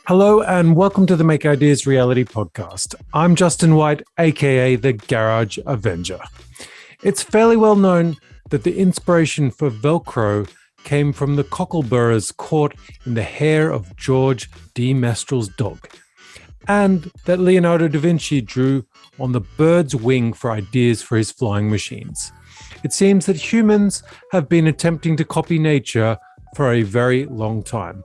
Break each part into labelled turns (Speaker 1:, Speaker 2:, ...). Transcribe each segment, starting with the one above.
Speaker 1: Hello and welcome to the Make Ideas Reality podcast. I'm Justin White, aka the Garage Avenger. It's fairly well known that the inspiration for Velcro came from the cockleburs caught in the hair of George de Mestral's dog, and that Leonardo da Vinci drew on the bird's wing for ideas for his flying machines. It seems that humans have been attempting to copy nature for a very long time.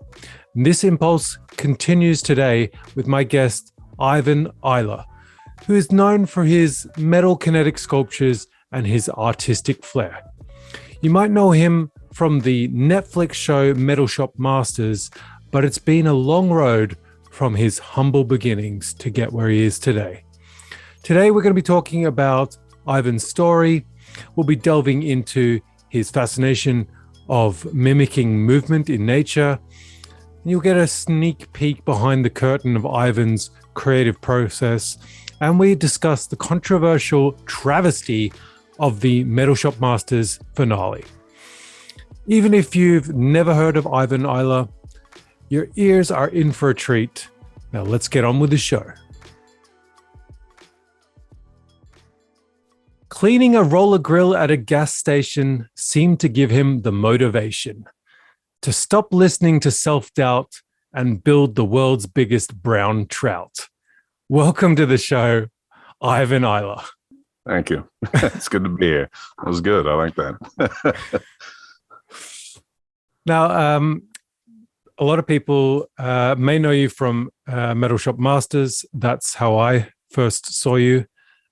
Speaker 1: And this impulse continues today with my guest, Ivan Iler, who is known for his metal kinetic sculptures and his artistic flair. You might know him from the Netflix show Metal Shop Masters, but it's been a long road from his humble beginnings to get where he is today. Today, we're going to be talking about Ivan's story. We'll be delving into his fascination of mimicking movement in nature. You'll get a sneak peek behind the curtain of Ivan's creative process, and we discuss the controversial travesty of the Metal Shop Masters finale. Even if you've never heard of Ivan Iler, your ears are in for a treat. Now let's get on with the show. Cleaning a roller grill at a gas station seemed to give him the motivation to stop listening to self-doubt and build the world's biggest brown trout. Welcome to the show, Ivan Iler.
Speaker 2: Thank you. It's good to be here. That was good. I like that.
Speaker 1: Now, a lot of people may know you from Metal Shop Masters. That's how I first saw you.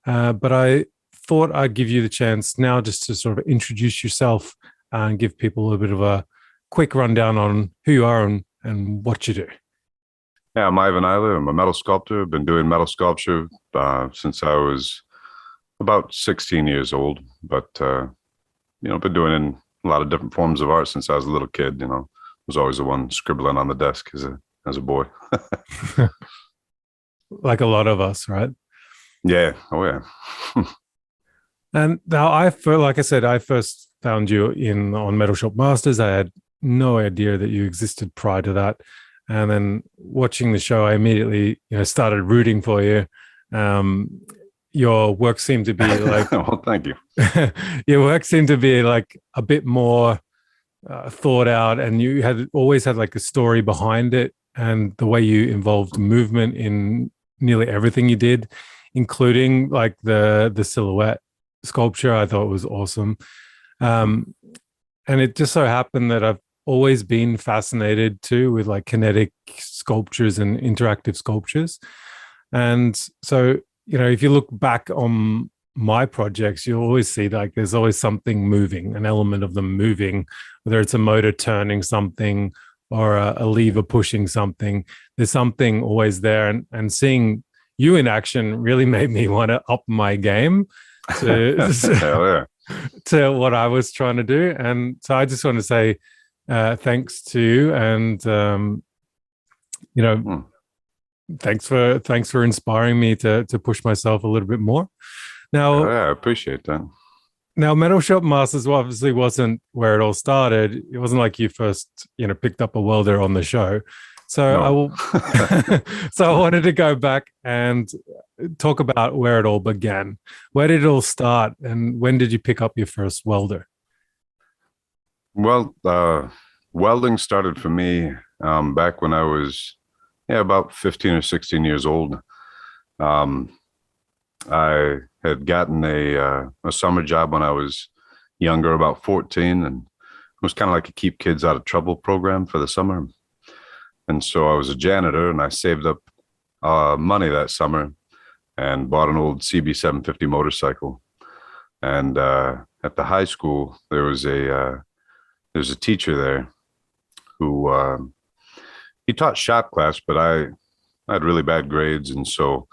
Speaker 1: But I thought I'd give you the chance now just to sort of introduce yourself and give people a bit of a quick rundown on who you are and what you do.
Speaker 2: Yeah, I'm Ivan Iler. I'm a metal sculptor. I've been doing metal sculpture since I was about 16 years old. But, I've been doing a lot of different forms of art since I was a little kid. I was always the one scribbling on the desk as a boy.
Speaker 1: Like a lot of us, right?
Speaker 2: Yeah. Oh, yeah.
Speaker 1: And now I first found you on Metal Shop Masters. I had no idea that you existed prior to that. And then watching the show, I immediately, started rooting for you. Your work seemed to be like,
Speaker 2: well, thank you.
Speaker 1: Your work seemed to be like a bit more thought out, and you always had like a story behind it, and the way you involved movement in nearly everything you did, including like the silhouette sculpture. I thought it was awesome. And it just so happened that I've always been fascinated too with like kinetic sculptures and interactive sculptures. And so, if you look back on my projects, you'll always see like there's always something moving, an element of them moving, whether it's a motor turning something or a lever pushing something. There's something always there. And seeing you in action really made me want to up my game to what I was trying to do. And so I just want to say thanks to you, and thanks for inspiring me to push myself a little bit more. Now,
Speaker 2: I appreciate that.
Speaker 1: Now, Metal Shop Masters obviously wasn't where it all started. It wasn't like you first, picked up a welder on the show. So no. So I wanted to go back and talk about where it all began. Where did it all start, and when did you pick up your first welder?
Speaker 2: Well, welding started for me back when I was about 15 or 16 years old. I had gotten a summer job when I was younger, about 14, and it was kind of like a keep kids out of trouble program for the summer. And so I was a janitor, and I saved up money that summer and bought an old CB 750 motorcycle. And at the high school, there's a teacher there who he taught shop class, but I had really bad grades, and so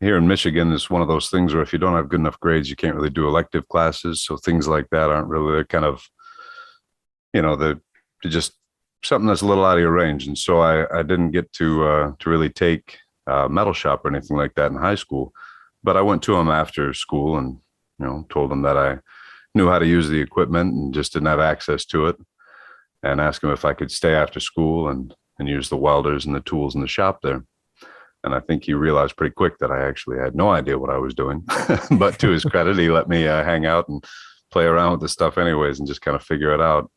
Speaker 2: here in Michigan, it's one of those things where if you don't have good enough grades, you can't really do elective classes. So things like that aren't really, they're kind of, they're just something that's a little out of your range. And so I didn't get to really take metal shop or anything like that in high school. But I went to him after school and, told him that I knew how to use the equipment and just didn't have access to it, and asked him if I could stay after school and and use the welders and the tools in the shop there. And I think he realized pretty quick that I actually had no idea what I was doing. But to his credit, he let me hang out and play around with the stuff anyways and just kind of figure it out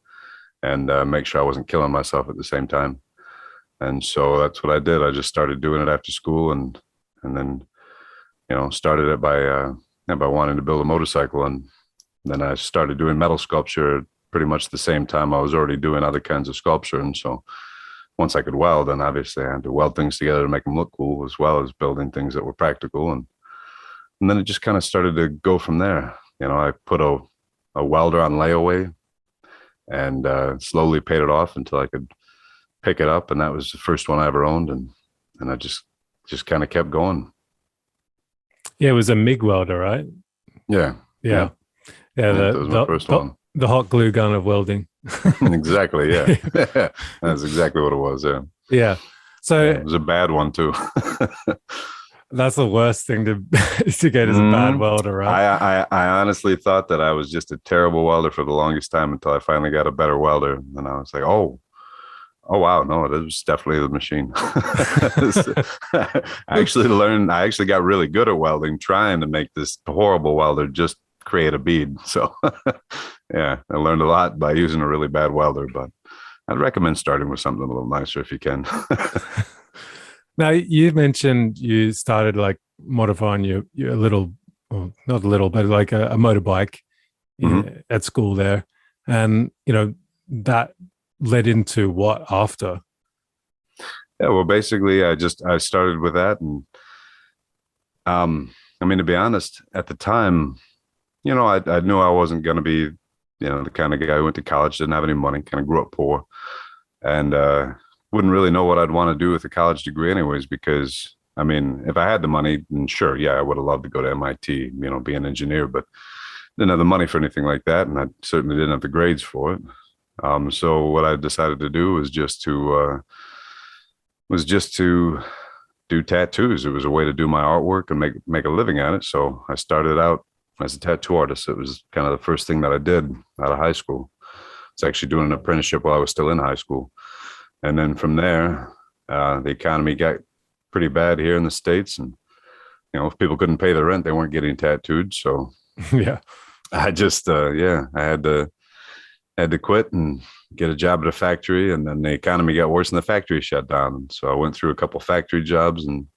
Speaker 2: and make sure I wasn't killing myself at the same time. And so that's what I did. I just started doing it after school and then, started it by wanting to build a motorcycle. And then I started doing metal sculpture pretty much the same time I was already doing other kinds of sculpture. And so once I could weld, then obviously I had to weld things together to make them look cool, as well as building things that were practical. And then it just kind of started to go from there. I put a welder on layaway and slowly paid it off until I could pick it up. And that was the first one I ever owned. And I just kind of kept going.
Speaker 1: Yeah, it was a MIG welder, right?
Speaker 2: Yeah.
Speaker 1: Yeah.
Speaker 2: That was my first one.
Speaker 1: The hot glue gun of welding.
Speaker 2: Exactly. Yeah. That's exactly what it was. Yeah.
Speaker 1: Yeah. So
Speaker 2: it was a bad one too.
Speaker 1: That's the worst thing to get as a bad welder, right?
Speaker 2: I honestly thought that I was just a terrible welder for the longest time until I finally got a better welder. And I was like, oh wow, no, it was definitely the machine. I actually got really good at welding, trying to make this horrible welder just create a bead. So yeah, I learned a lot by using a really bad welder, but I'd recommend starting with something a little nicer if you can.
Speaker 1: Now, you mentioned you started like modifying your little, well, not a little, but like a motorbike at school there. And, that led into what after?
Speaker 2: Yeah, well, basically I started with that. And to be honest, at the time, I knew I wasn't going to be, the kind of guy who went to college, didn't have any money, kind of grew up poor, and wouldn't really know what I'd want to do with a college degree anyways, because, if I had the money, then sure, yeah, I would have loved to go to MIT, be an engineer, but didn't have the money for anything like that, and I certainly didn't have the grades for it. So what I decided to do was just to do tattoos. It was a way to do my artwork and make a living at it. So I started out as a tattoo artist. It was kind of the first thing that I did out of high school. It's actually doing an apprenticeship while I was still in high school. And then from there, the economy got pretty bad here in the States. And, if people couldn't pay the rent, they weren't getting tattooed. So
Speaker 1: yeah,
Speaker 2: I just, I had to quit and get a job at a factory. And then the economy got worse and the factory shut down. So I went through a couple factory jobs, and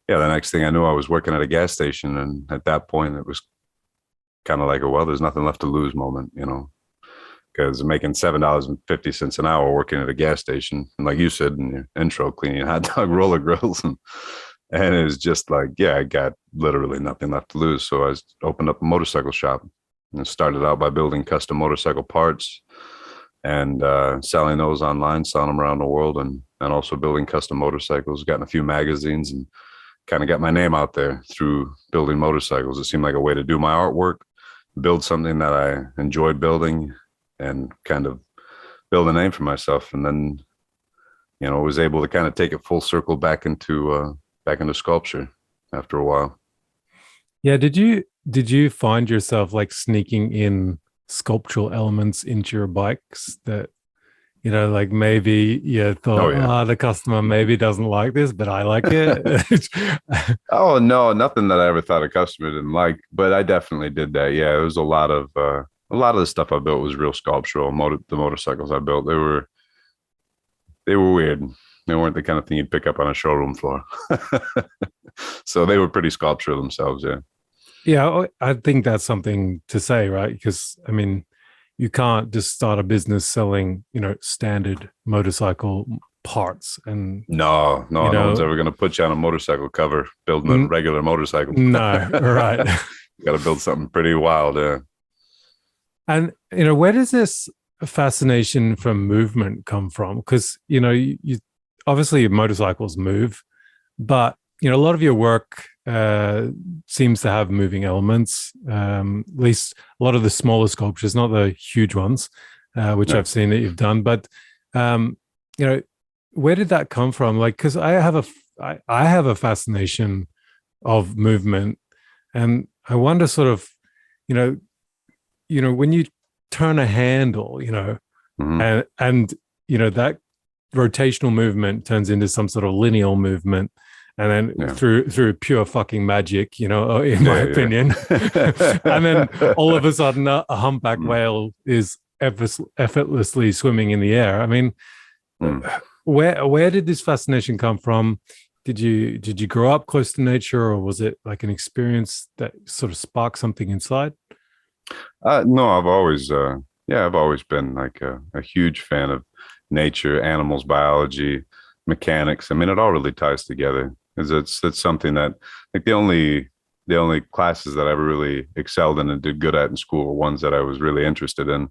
Speaker 2: yeah, the next thing I knew, I was working at a gas station. And at that point, it was kind of like there's nothing left to lose moment, because making $7.50 an hour working at a gas station, and like you said in your intro, cleaning hot dog roller grills, and it was just like, yeah, I got literally nothing left to lose. So I opened up a motorcycle shop and started out by building custom motorcycle parts and selling those online, selling them around the world, and also building custom motorcycles. Got in a few magazines and kind of got my name out there through building motorcycles. It seemed like a way to do my artwork, build something that I enjoyed building, and kind of build a name for myself. And then, was able to kind of take it full circle back into sculpture after a while.
Speaker 1: Yeah. Did you find yourself like sneaking in sculptural elements into your bikes that, like maybe you thought, the customer maybe doesn't like this, but I like it?
Speaker 2: Oh, no, nothing that I ever thought a customer didn't like, but I definitely did that. Yeah, it was a lot of the stuff I built was real sculptural. The motorcycles I built, they were weird. They weren't the kind of thing you'd pick up on a showroom floor. So they were pretty sculptural themselves, yeah.
Speaker 1: Yeah, I think that's something to say, right? Because, you can't just start a business selling, standard motorcycle parts. And
Speaker 2: no one's ever going to put you on a motorcycle cover building a regular motorcycle.
Speaker 1: No, right.
Speaker 2: You got to build something pretty wild, yeah.
Speaker 1: And, where does this fascination from movement come from? Because, you obviously motorcycles move, but, a lot of your work seems to have moving elements, at least a lot of the smaller sculptures, not the huge ones, which I've seen that you've done. But, where did that come from? Like, because I have a fascination of movement, and I wonder sort of, when you turn a handle, and that rotational movement turns into some sort of linear movement, and then through pure fucking magic, in my opinion. And then all of a sudden a humpback whale is effortlessly swimming in the air. I mean, where did this fascination come from? Did you grow up close to nature, or was it like an experience that sort of sparked something inside?
Speaker 2: No, I've always been like a huge fan of nature, animals, biology, mechanics. I mean, it all really ties together. It's something that, like, the only classes that I ever really excelled in and did good at in school were ones that I was really interested in.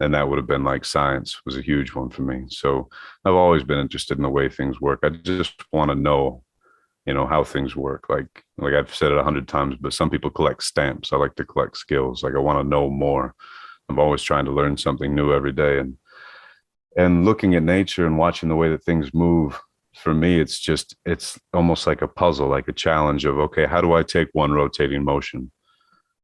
Speaker 2: And that would have been like science was a huge one for me. So I've always been interested in the way things work. I just want to know, how things work. Like I've said it 100 times, but some people collect stamps. I like to collect skills. Like, I want to know more. I'm always trying to learn something new every day. And looking at nature and watching the way that things move, for me, it's almost like a puzzle, like a challenge of, okay, how do I take one rotating motion,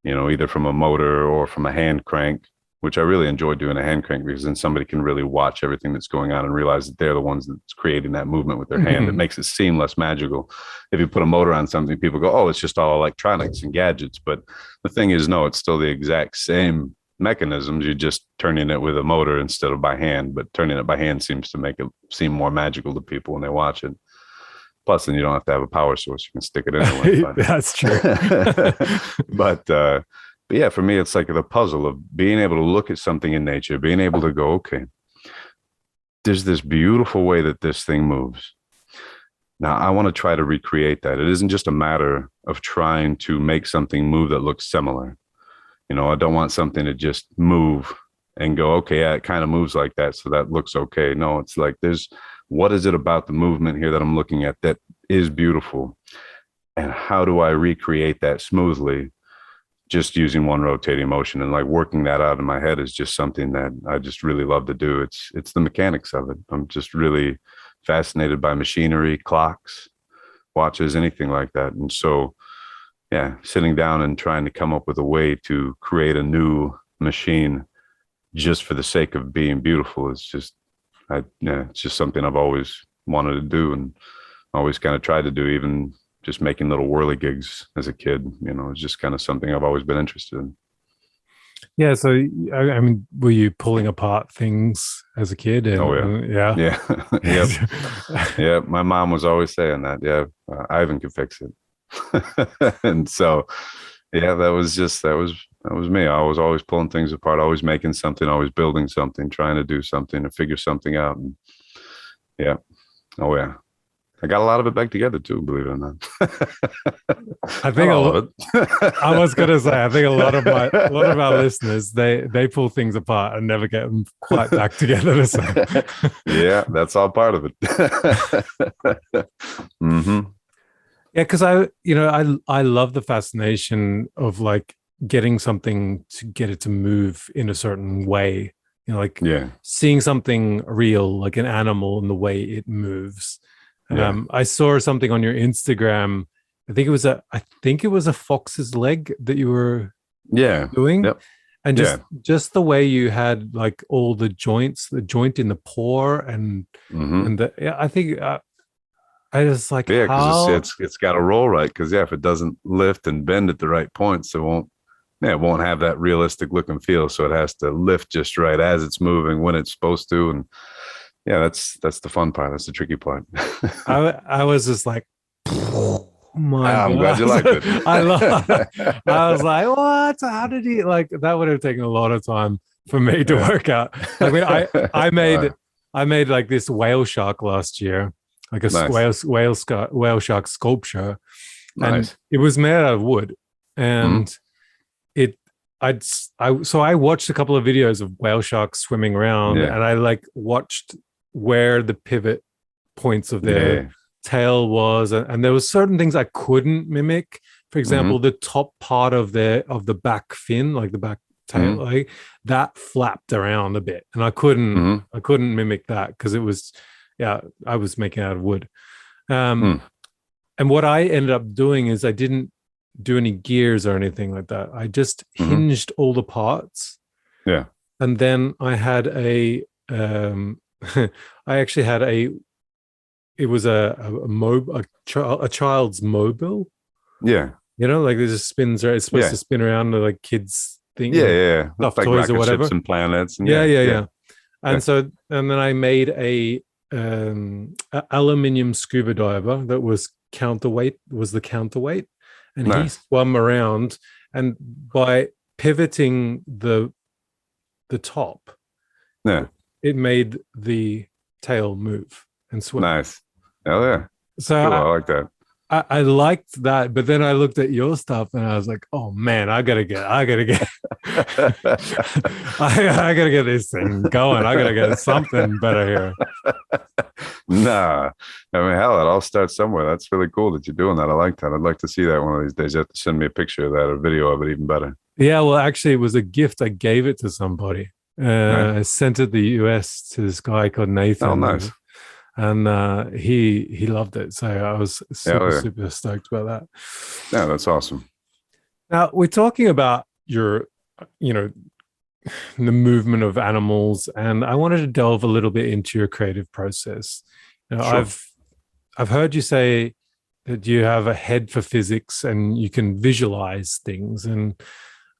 Speaker 2: either from a motor or from a hand crank, which I really enjoy doing a hand crank, because then somebody can really watch everything that's going on and realize that they're the ones that's creating that movement with their hand. It makes it seem less magical. If you put a motor on something, people go, oh, it's just all electronics and gadgets. But the thing is, no, it's still the exact same mechanisms. You're just turning it with a motor instead of by hand, but turning it by hand seems to make it seem more magical to people when they watch it. Plus, then you don't have to have a power source. You can stick it anywhere.
Speaker 1: That's true.
Speaker 2: But yeah, for me, it's like the puzzle of being able to look at something in nature, being able to go, okay, there's this beautiful way that this thing moves. Now, I want to try to recreate that. It isn't just a matter of trying to make something move that looks similar. I don't want something to just move and go, okay, yeah, it kind of moves like that, so that looks okay. No, it's like, what is it about the movement here that I'm looking at that is beautiful? And how do I recreate that smoothly, just using one rotating motion? And like working that out in my head is just something that I just really love to do. It's the mechanics of it. I'm just really fascinated by machinery, clocks, watches, anything like that. And so, yeah, sitting down and trying to come up with a way to create a new machine just for the sake of being beautiful is just, it's just something I've always wanted to do and always kind of tried to do, even just making little whirly gigs as a kid. It's just kind of something I've always been interested in.
Speaker 1: Yeah. So, I mean, were you pulling apart things as a kid?
Speaker 2: Yeah. Yep. Yeah. My mom was always saying that. Yeah. Ivan could fix it. And so, yeah, that was me. I was always pulling things apart, always making something, always building something, trying to do something, to figure something out. And yeah. Oh yeah. I got a lot of it back together too, believe it or not.
Speaker 1: I think all of it. I was gonna say, I think a lot of our listeners, they pull things apart and never get them quite back together the same.
Speaker 2: Yeah, that's all part of it. Mm-hmm.
Speaker 1: Yeah, because I love the fascination of like getting something to get it to move in a certain way. Seeing something real, like an animal, and the way it moves. Yeah. I saw something on your Instagram. I think it was a fox's leg that you were doing.
Speaker 2: Yep.
Speaker 1: And just the way you had like all the joints, the joint in the paw, and I think I was like,
Speaker 2: because it's got to roll right. Because if it doesn't lift and bend at the right points, it won't have that realistic look and feel. So it has to lift just right as it's moving when it's supposed to. And yeah, that's the fun part. That's the tricky part.
Speaker 1: I was just like,
Speaker 2: I'm glad you liked it.
Speaker 1: I was like, what? How did he like? That would have taken a lot of time for me to work out. I mean, I made like this whale shark last year, like a whale shark sculpture, and it was made out of wood, and I watched a couple of videos of whale sharks swimming around, and I like watched where the pivot points of their tail was, and there was certain things I couldn't mimic. For example, the top part of the back fin, like the back tail, like that flapped around a bit, and I couldn't mimic that because it was I was making it out of wood. And what I ended up doing is I didn't do any gears or anything like that. I just hinged all the parts.
Speaker 2: Yeah.
Speaker 1: And then I had a I actually had it was a child's mobile.
Speaker 2: Yeah.
Speaker 1: Like it just spins. It's supposed
Speaker 2: Yeah.
Speaker 1: to spin around like kids thing,
Speaker 2: Yeah. Yeah. Looked
Speaker 1: stuffed
Speaker 2: like
Speaker 1: toys or
Speaker 2: rocket
Speaker 1: whatever.
Speaker 2: ships and planets. And
Speaker 1: Yeah,
Speaker 2: yeah.
Speaker 1: yeah,
Speaker 2: Yeah.
Speaker 1: yeah.
Speaker 2: Yeah.
Speaker 1: And then I made a aluminium scuba diver that was the counterweight, and he
Speaker 2: Nice.
Speaker 1: swam around, and by pivoting the top,
Speaker 2: Yeah.
Speaker 1: it made the tail move and swim.
Speaker 2: Nice. Hell yeah.
Speaker 1: So
Speaker 2: Cool. I like that.
Speaker 1: I liked that, but then I looked at your stuff and I was like, oh man, I gotta get I gotta get this thing going. I gotta get something better here.
Speaker 2: Nah. I mean, hell, it all starts somewhere. That's really cool that you're doing that. I like that. I'd like to see that one of these days. You have to send me a picture of that or video of it, even better.
Speaker 1: Yeah, well, actually, it was a gift. I gave it to somebody.
Speaker 2: Nice.
Speaker 1: I sent it to the US to this guy called Nathan.
Speaker 2: Oh, nice.
Speaker 1: And he loved it. So I was super stoked about that.
Speaker 2: Yeah, that's awesome.
Speaker 1: Now we're talking about your, the movement of animals, and I wanted to delve a little bit into your creative process.
Speaker 2: Sure.
Speaker 1: I've heard you say that you have a head for physics and you can visualize things, and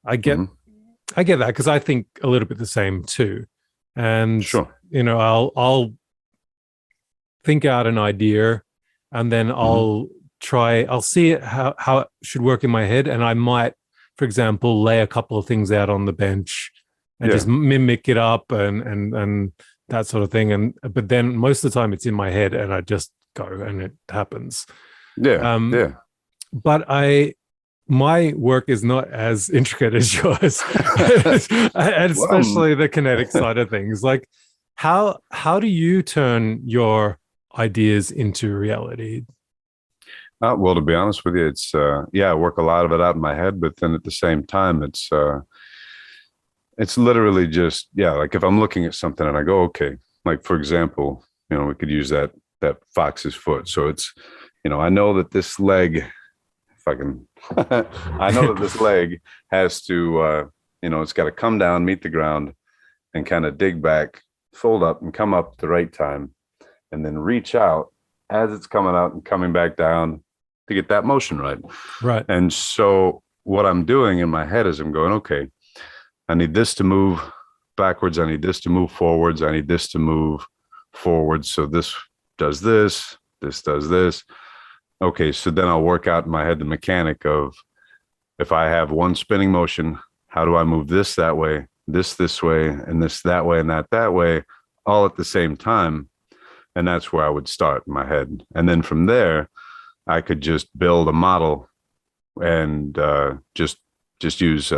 Speaker 1: I get that because I think a little bit the same too. And
Speaker 2: sure.
Speaker 1: I'll think out an idea, and then I'll see it how it should work in my head, and I might, for example, lay a couple of things out on the bench and just mimic it up and that sort of thing. But then most of the time it's in my head and I just go and it happens.
Speaker 2: Yeah.
Speaker 1: But my work is not as intricate as yours, and especially the kinetic side of things. Like, how do you turn your ideas into reality?
Speaker 2: Well, to be honest with you, it's I work a lot of it out in my head, but then at the same time, it's literally just like if I'm looking at something and I go, okay, like for example, we could use that fox's foot. So it's, I know that this leg, if I can, I know that this leg has to, it's got to come down, meet the ground, and kind of dig back, fold up, and come up at the right time, and then reach out as it's coming out and coming back down to get that motion right.
Speaker 1: Right.
Speaker 2: And so what I'm doing in my head is I'm going, okay, I need this to move backwards. I need this to move forwards. I need this to move forwards. So this does this, this does this. Okay, so then I'll work out in my head the mechanic of, if I have one spinning motion, how do I move this that way, this way, and this that way, and that way, all at the same time. And that's where I would start in my head. And then from there, I could just build a model and just use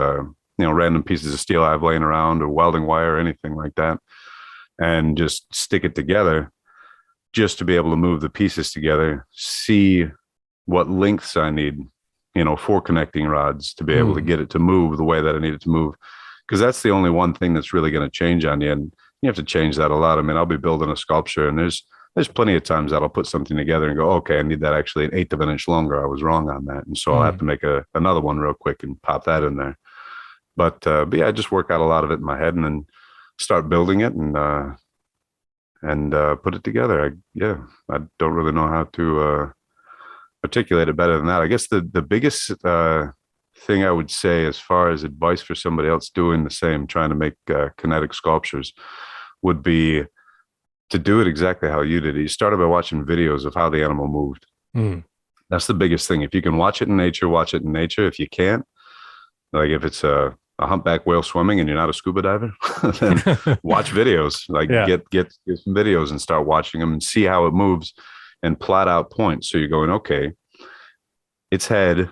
Speaker 2: random pieces of steel I have laying around, or welding wire or anything like that, and just stick it together just to be able to move the pieces together, see what lengths I need, for connecting rods to be able to get it to move the way that I need it to move. Because that's the only one thing that's really going to change on you. And you have to change that a lot. I mean, I'll be building a sculpture, and there's plenty of times that I'll put something together and go, okay, I need that actually 1/8 of an inch longer. I was wrong on that. And so I'll have to make another one real quick and pop that in there. But I just work out a lot of it in my head and then start building it and put it together. I don't really know how to articulate it better than that. I guess the biggest thing I would say, as far as advice for somebody else doing the same, trying to make kinetic sculptures, would be to do it exactly how you did it. You started by watching videos of how the animal moved. That's the biggest thing. If you can watch it in nature, watch it in nature. If you can't, like if it's a humpback whale swimming and you're not a scuba diver, then watch videos. Like get some videos and start watching them and see how it moves and plot out points. So you're going, okay, its head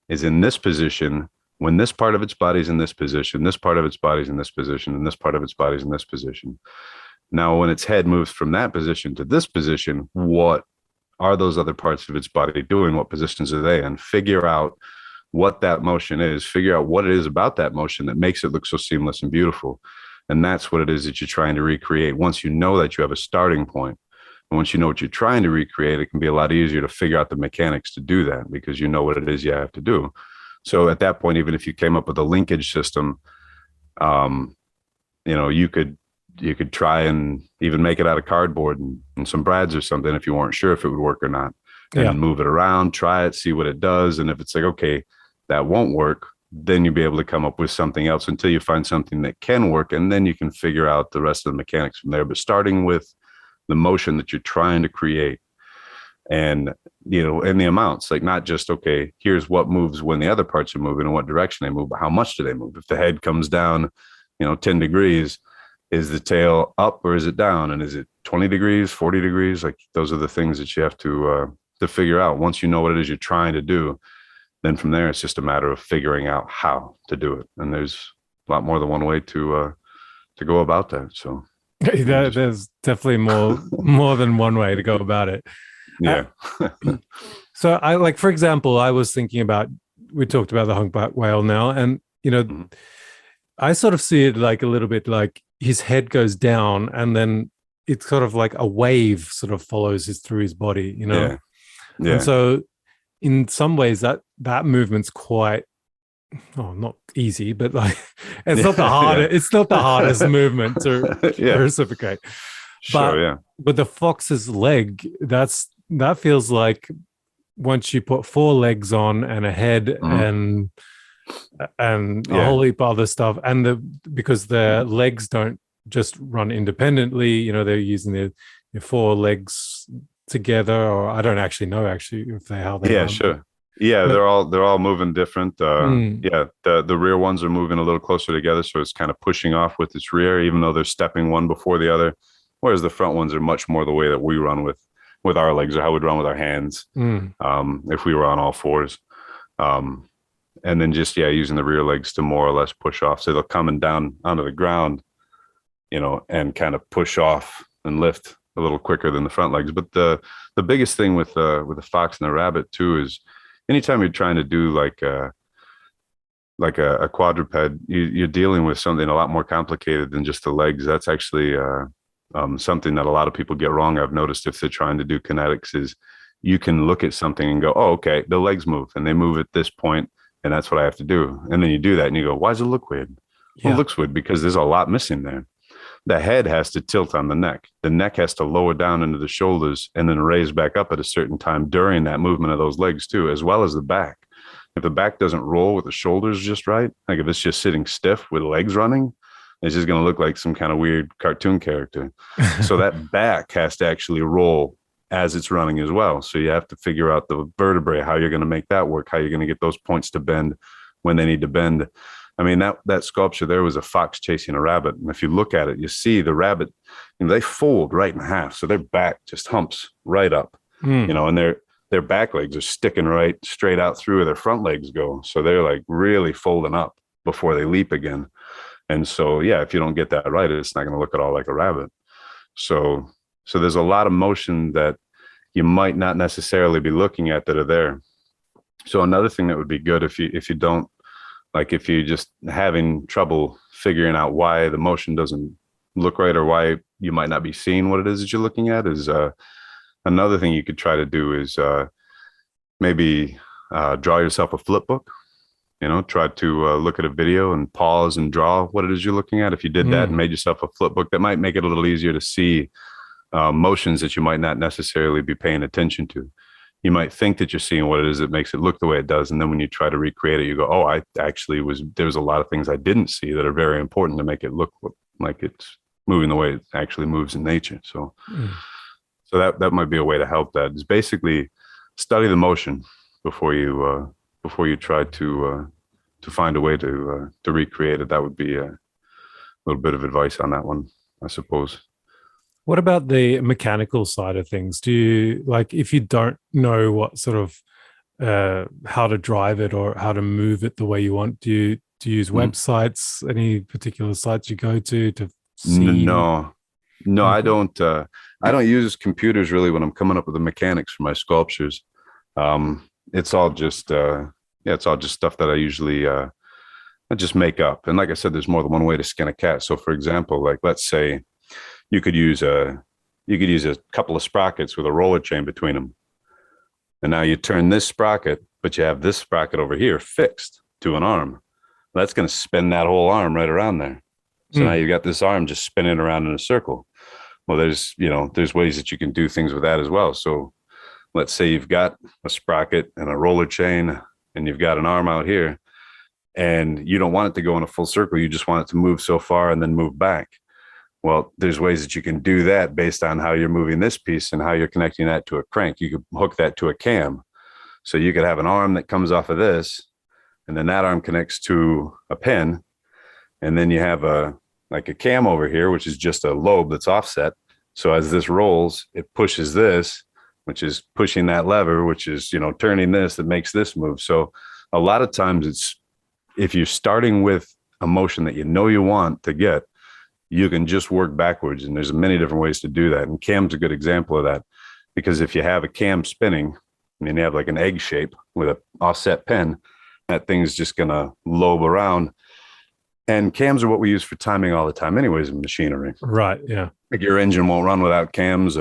Speaker 2: is in this position when this part of its body's in this position, this part of its body's in this position, and this part of its body's in this position. Now, when its head moves from that position to this position, what are those other parts of its body doing? What positions are they in? Figure out what that motion is. Figure out what it is about that motion that makes it look so seamless and beautiful. And that's what it is that you're trying to recreate. Once you know that you have a starting point, and once you know what you're trying to recreate, it can be a lot easier to figure out the mechanics to do that, because you know what it is you have to do. So at that point, even if you came up with a linkage system, you could you could try and even make it out of cardboard and some brads or something if you weren't sure if it would work or not, and move it around, try it, see what it does. And if it's like, okay, that won't work, then you'll be able to come up with something else until you find something that can work. And then you can figure out the rest of the mechanics from there. But starting with the motion that you're trying to create, and, you know, and the amounts, like not just, okay, here's what moves when the other parts are moving and what direction they move, but how much do they move? If the head comes down, 10 degrees, is the tail up or is it down? And is it 20 degrees, 40 degrees? Like those are the things that you have to figure out. Once you know what it is you're trying to do, then from there, it's just a matter of figuring out how to do it. And there's a lot more than one way to go about that. So
Speaker 1: there's definitely more than one way to go about it.
Speaker 2: Yeah.
Speaker 1: So I, like, for example, I was thinking about, we talked about the humpback whale now, and, I sort of see it like a little bit like his head goes down and then it's sort of like a wave sort of follows through his body,
Speaker 2: Yeah.
Speaker 1: And so in some ways that movement's quite, not easy, but like it's not the hardest, it's not the hardest movement to reciprocate. But the fox's leg, that feels like once you put 4 legs on and a head and a whole heap of other stuff, and because the legs don't just run independently, they're using their 4 legs together, or I don't actually know if how they run.
Speaker 2: Sure. Yeah, but they're all moving different. The rear ones are moving a little closer together, so it's kind of pushing off with its rear, even though they're stepping one before the other. Whereas the front ones are much more the way that we run with our legs, or how we'd run with our hands if we were on all 4s. And then just, using the rear legs to more or less push off. So they'll come down onto the ground, and kind of push off and lift a little quicker than the front legs. But the biggest thing with the fox and the rabbit too is anytime you're trying to do like a quadruped, you're dealing with something a lot more complicated than just the legs. That's actually something that a lot of people get wrong. I've noticed if they're trying to do kinetics is you can look at something and go, oh, okay, the legs move and they move at this point, and that's what I have to do. And then you do that and you go, why does it look weird? Well, it looks weird because there's a lot missing there. The head has to tilt on the neck. The neck has to lower down into the shoulders and then raise back up at a certain time during that movement of those legs too, as well as the back. If the back doesn't roll with the shoulders just right, like if it's just sitting stiff with legs running, it's just going to look like some kind of weird cartoon character. So that back has to actually roll as it's running as well. So you have to figure out the vertebrae, how you're going to make that work, how you're going to get those points to bend when they need to bend. I mean, that sculpture there was a fox chasing a rabbit. And if you look at it, you see the rabbit, they fold right in half. So their back just humps right up, and their back legs are sticking right straight out through where their front legs go. So they're like really folding up before they leap again. And so, if you don't get that right, it's not going to look at all like a rabbit. So there's a lot of motion that you might not necessarily be looking at that are there. So another thing that would be good if you don't, like if you're just having trouble figuring out why the motion doesn't look right, or why you might not be seeing what it is that you're looking at, is another thing you could try to do is maybe draw yourself a flip book. Try to look at a video and pause and draw what it is you're looking at. If you did that and made yourself a flip book, that might make it a little easier to see motions that you might not necessarily be paying attention to. You might think that you're seeing what it is that makes it look the way it does. And then when you try to recreate it, you go, oh, there's a lot of things I didn't see that are very important to make it look like it's moving the way it actually moves in nature. So that might be a way to help that, is basically study the motion before you try to find a way to recreate it. That would be a little bit of advice on that one, I suppose.
Speaker 1: What about the mechanical side of things? Do you, like, if you don't know what sort of how to drive it or how to move it the way you want, do you use websites? Any particular sites you go to see?
Speaker 2: No, I don't. I don't use computers really when I'm coming up with the mechanics for my sculptures. It's all just stuff that I usually I just make up. And like I said, there's more than one way to skin a cat. So for example, like let's say you could use a couple of sprockets with a roller chain between them. And now you turn this sprocket, but you have this sprocket over here fixed to an arm. That's going to spin that whole arm right around there. So now you've got this arm just spinning around in a circle. Well, there's ways that you can do things with that as well. So let's say you've got a sprocket and a roller chain and you've got an arm out here and you don't want it to go in a full circle. You just want it to move so far and then move back. Well, there's ways that you can do that based on how you're moving this piece and how you're connecting that to a crank. You could hook that to a cam. So you could have an arm that comes off of this, and then that arm connects to a pin. And then you have a cam over here, which is just a lobe that's offset. So as this rolls, it pushes this, which is pushing that lever, which is, turning this, that makes this move. So a lot of times if you're starting with a motion that you want to get, you can just work backwards. And there's many different ways to do that. And cam's a good example of that, because if you have a cam spinning, and you have like an egg shape with an offset pin, that thing's just going to lobe around. And cams are what we use for timing all the time anyways in machinery.
Speaker 1: Right, yeah.
Speaker 2: Like your engine won't run without cams.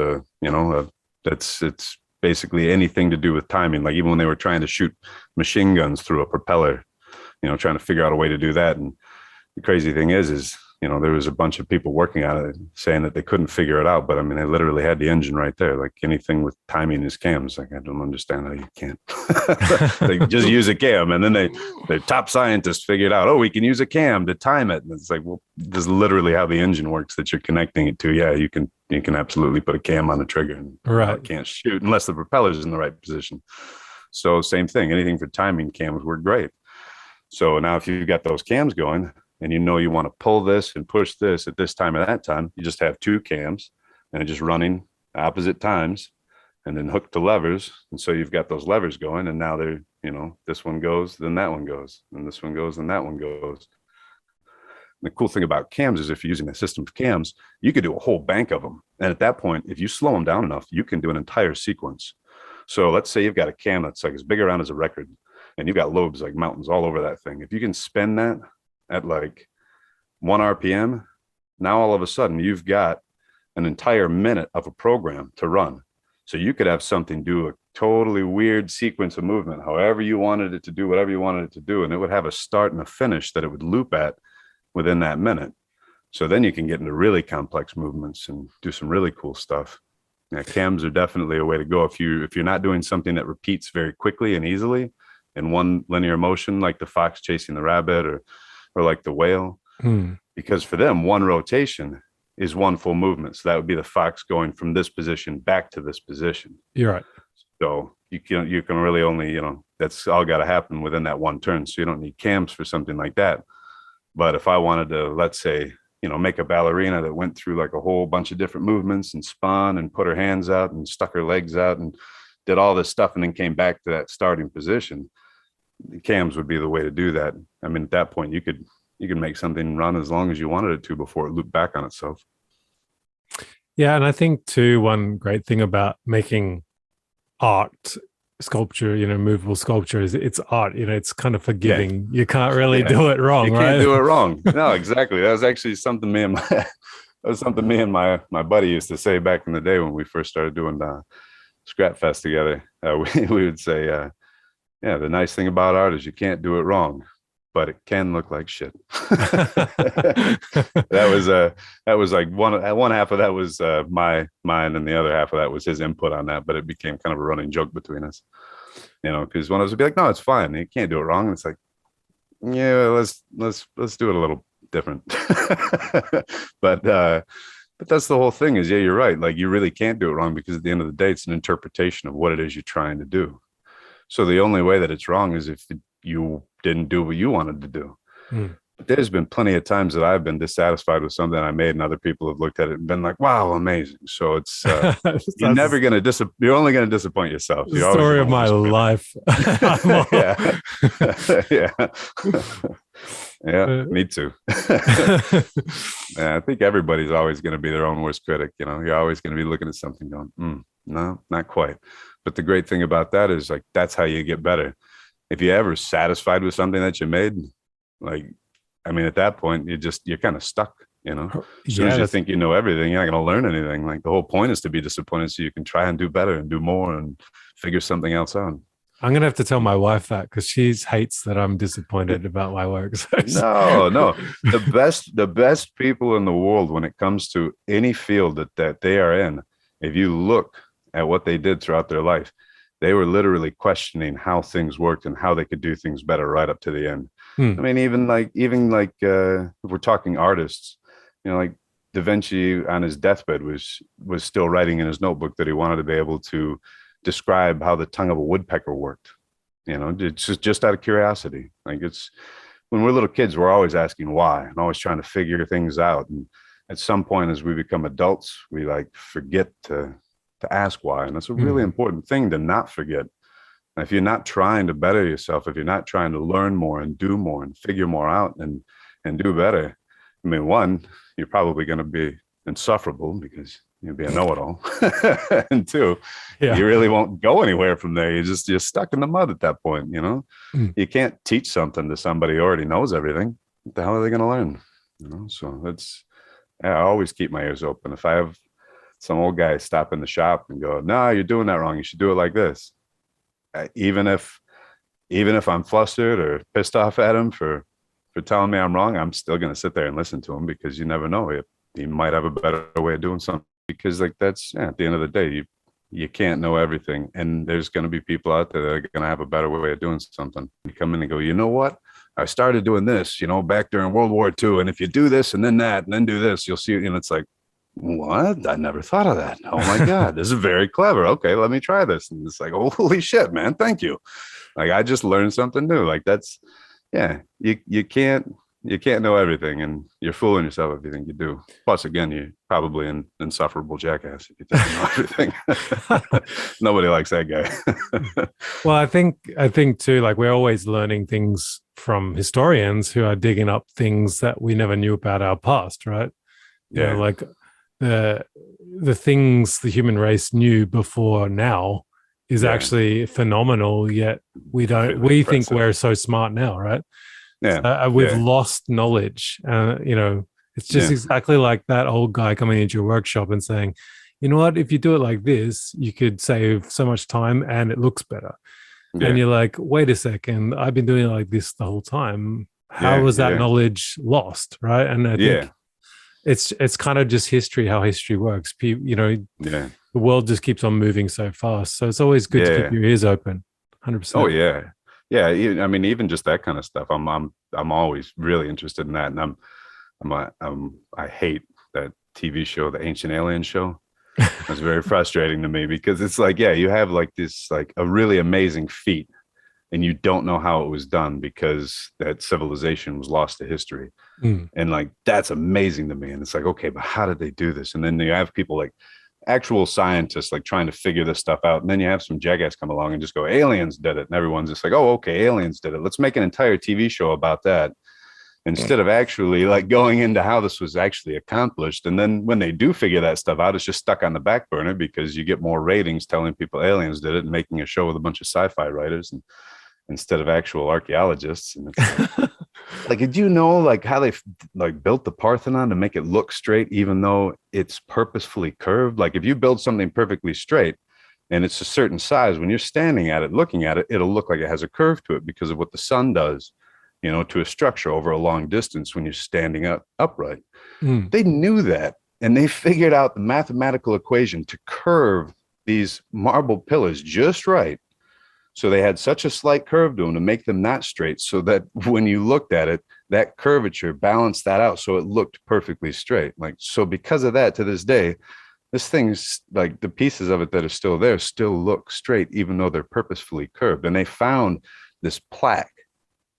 Speaker 2: It's basically anything to do with timing. Like even when they were trying to shoot machine guns through a propeller, trying to figure out a way to do that. And the crazy thing is there was a bunch of people working on it saying that they couldn't figure it out. But I mean, they literally had the engine right there. Like anything with timing is cams. Like, I don't understand how you can't. They just use a cam. And then the top scientists figured out, we can use a cam to time it. And it's like, well, this is literally how the engine works that you're connecting it to. Yeah, you can absolutely put a cam on the trigger and it can't shoot unless the propeller's in the right position. So same thing, anything for timing, cams work great. So now if you've got those cams going, and you want to pull this and push this at this time or that time, you just have two cams and just running opposite times and then hooked to levers. And so you've got those levers going, and now they're, this one goes, then that one goes, and this one goes, then that one goes. And the cool thing about cams is if you're using a system of cams, you could do a whole bank of them. And at that point, if you slow them down enough, you can do an entire sequence. So let's say you've got a cam that's like as big around as a record, and you've got lobes like mountains all over that thing. If you can spin that at like 1 RPM, now all of a sudden you've got an entire minute of a program to run. So you could have something do a totally weird sequence of movement, however you wanted it to do, whatever you wanted it to do, and it would have a start and a finish that it would loop at within that minute. So then you can get into really complex movements and do some really cool stuff. Yeah, cams are definitely a way to go if you're not doing something that repeats very quickly and easily in one linear motion, like the fox chasing the rabbit or like the whale, because for them, one rotation is one full movement. So that would be the fox going from this position back to this position.
Speaker 1: You're right.
Speaker 2: So you can really only, that's all got to happen within that one turn. So you don't need cams for something like that. But if I wanted to, let's say, make a ballerina that went through like a whole bunch of different movements and spun and put her hands out and stuck her legs out and did all this stuff and then came back to that starting position, the cams would be the way to do that. I mean, at that point, you could make something run as long as you wanted it to before it looped back on itself.
Speaker 1: Yeah, and I think too, one great thing about making art, sculpture, movable sculpture is it's art. It's kind of forgiving. Yeah. You can't really do it wrong. You can't
Speaker 2: do it wrong. No, exactly. That was actually something me and my buddy used to say back in the day when we first started doing Scrap Fest together. We would say, the nice thing about art is you can't do it wrong, but it can look like shit. that was like one half of that was mine, and the other half of that was his input on that. But it became kind of a running joke between us, because one of us would be like, "No, it's fine. You can't do it wrong." And it's like, "Yeah, let's do it a little different." But that's the whole thing. Is you're right. Like you really can't do it wrong because at the end of the day, it's an interpretation of what it is you're trying to do. So the only way that it's wrong is if you didn't do what you wanted to do. But there's been plenty of times that I've been dissatisfied with something I made and other people have looked at it and been like, wow, amazing. So it's you're only going to disappoint yourself.
Speaker 1: The story of my life.
Speaker 2: Yeah, me too. I think everybody's always going to be their own worst critic. You're always going to be looking at something going, no, not quite. But the great thing about that is like, that's how you get better. If you're ever satisfied with something that you made, at that point, you're kind of stuck, As soon as you think you know everything, you're not going to learn anything. Like the whole point is to be disappointed so you can try and do better and do more and figure something else out.
Speaker 1: I'm gonna have to tell my wife that because she hates that I'm disappointed about my work.
Speaker 2: No. The best people in the world when it comes to any field that they are in, if you look at what they did throughout their life, they were literally questioning how things worked and how they could do things better right up to the end.
Speaker 1: Hmm.
Speaker 2: I mean, even like if we're talking artists, like Da Vinci on his deathbed was still writing in his notebook that he wanted to be able to describe how the tongue of a woodpecker worked. It's just out of curiosity. Like, it's when we're little kids, we're always asking why and always trying to figure things out. And at some point, as we become adults, we like forget to ask why. And that's a really important thing to not forget. And if you're not trying to better yourself, if you're not trying to learn more and do more and figure more out and do better, I mean, one, you're probably going to be insufferable because you'll be a know-it-all. And two, you really won't go anywhere from there. You're stuck in the mud at that point. You can't teach something to somebody who already knows everything. What the hell are they going to learn? So I always keep my ears open. If I have some old guy stop in the shop and go, no, you're doing that wrong, you should do it like this. Even if I'm flustered or pissed off at him for telling me I'm wrong, I'm still going to sit there and listen to him, because you never know. He might have a better way of doing something, because like that's at the end of the day, you can't know everything. And there's going to be people out there that are going to have a better way of doing something. You come in and go, you know what? I started doing this, back during World War II. And if you do this and then that, and then do this, you'll see, it's like, what? I never thought of that. Oh my God, this is very clever. Okay, let me try this. And it's like, holy shit, man. Thank you. Like, I just learned something new. Like, that's, you can't know everything, and you're fooling yourself if you think you do. Plus, again, you're probably an insufferable jackass if you think you know everything. Nobody likes that guy.
Speaker 1: Well, I think too, like, we're always learning things from historians who are digging up things that we never knew about our past, right? Like the things the human race knew before now is actually phenomenal, yet we think we're so smart now, right? We've lost knowledge. It's just exactly like that old guy coming into your workshop and saying, you know what, if you do it like this, you could save so much time and it looks better. And you're like, wait a second, I've been doing it like this the whole time. How was that knowledge lost, right? And I think it's kind of just history, how history works. The world just keeps on moving so fast. So it's always good to keep your ears open. 100%.
Speaker 2: Oh yeah. Yeah. I mean, even just that kind of stuff. I'm always really interested in that. And I hate that TV show, the Ancient Alien Show. It's very frustrating to me, because it's like, you have like this, like a really amazing feat, and you don't know how it was done because that civilization was lost to history. And like, that's amazing to me. And it's like, okay, but how did they do this? And then you have people like actual scientists, like trying to figure this stuff out. And then you have some jackass come along and just go, aliens did it. And everyone's just like, oh, okay, aliens did it. Let's make an entire TV show about that, instead of actually like going into how this was actually accomplished. And then when they do figure that stuff out, it's just stuck on the back burner, because you get more ratings telling people aliens did it and making a show with a bunch of sci-fi writers and instead of actual archaeologists. And it's like, did you know like how they like built the Parthenon to make it look straight, even though it's purposefully curved? Like, if you build something perfectly straight and it's a certain size, when you're standing at it, looking at it, it'll look like it has a curve to it because of what the sun does, to a structure over a long distance when you're standing upright. They knew that, and they figured out the mathematical equation to curve these marble pillars just right. So they had such a slight curve to them to make them not straight, so that when you looked at it, that curvature balanced that out, so it looked perfectly straight. Like, so because of that, to this day, this thing's like, the pieces of it that are still there still look straight, even though they're purposefully curved. And they found this plaque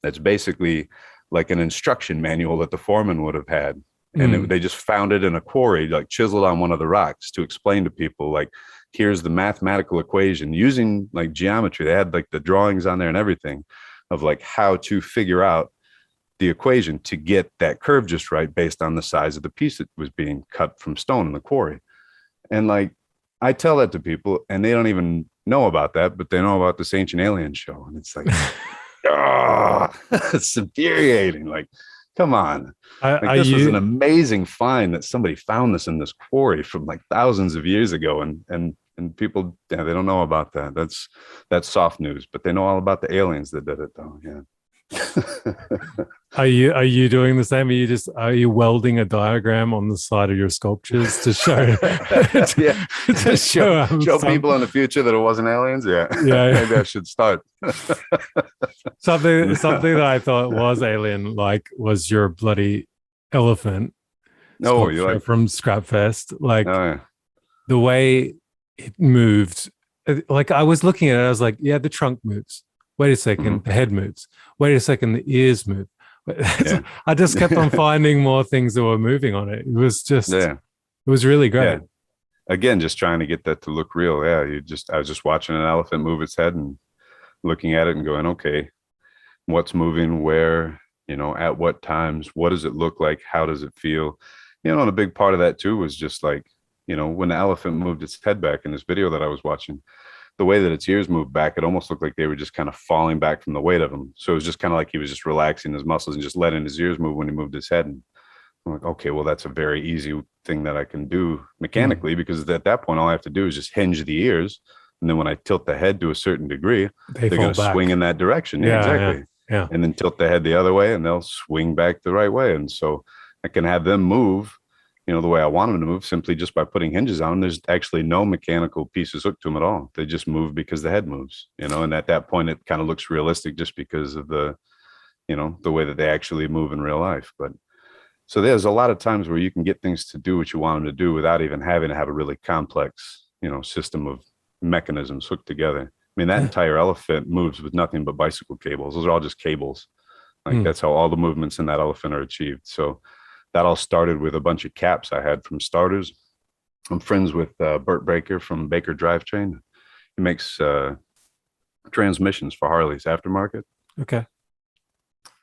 Speaker 2: that's basically like an instruction manual that the foreman would have had. And they just found it in a quarry, like chiseled on one of the rocks, to explain to people, like, here's the mathematical equation using like geometry. They had like the drawings on there and everything of like how to figure out the equation to get that curve just right based on the size of the piece that was being cut from stone in the quarry. And like, I tell that to people and they don't even know about that, but they know about this Ancient Alien Show. And it's like, it's infuriating. Like, come on. This was an amazing find that somebody found this in this quarry from like thousands of years ago. And And people, yeah, they don't know about that. That's soft news, but they know all about the aliens that did it, though. Yeah.
Speaker 1: Are you doing the same? Are you welding a diagram on the side of your sculptures to show
Speaker 2: Yeah,
Speaker 1: to
Speaker 2: show people in the future that it wasn't aliens? Yeah,
Speaker 1: yeah.
Speaker 2: maybe I should start.
Speaker 1: Something that I thought was alien like was your bloody elephant
Speaker 2: Oh, you
Speaker 1: sculpture
Speaker 2: like?
Speaker 1: from Scrapfest. Like
Speaker 2: Oh, yeah.
Speaker 1: the way it moved, like I was looking at it, I was like, yeah, the trunk moves. Wait a second, the head moves. Wait a second, the ears move.
Speaker 2: Yeah.
Speaker 1: I just kept on finding more things that were moving on it. It was just,
Speaker 2: Yeah.
Speaker 1: it was really great.
Speaker 2: Yeah. Again, just trying to get that to look real. Yeah. I was just watching an elephant move its head and looking at it and going, okay, what's moving, where, at what times, what does it look like? How does it feel? And a big part of that too was just like, when the elephant moved its head back in this video that I was watching, the way that its ears moved back, it almost looked like they were just kind of falling back from the weight of him. So it was just kind of like he was just relaxing his muscles and just letting his ears move when he moved his head. And I'm like, okay, well, that's a very easy thing that I can do mechanically, because at that point, all I have to do is just hinge the ears. And then when I tilt the head to a certain degree, they're going to swing in that direction. Yeah, exactly.
Speaker 1: Yeah.
Speaker 2: And then tilt the head the other way and they'll swing back the right way. And so I can have them move, the way I want them to move, simply just by putting hinges on them. There's actually no mechanical pieces hooked to them at all. They just move because the head moves, and at that point, it kind of looks realistic just because of the way that they actually move in real life. But so there's a lot of times where you can get things to do what you want them to do without even having to have a really complex, system of mechanisms hooked together. I mean, that entire elephant moves with nothing but bicycle cables. Those are all just cables. Like that's how all the movements in that elephant are achieved. So that all started with a bunch of caps I had from starters. I'm friends with Burt Baker from Baker Drivetrain. He makes transmissions for Harley's aftermarket.
Speaker 1: Okay.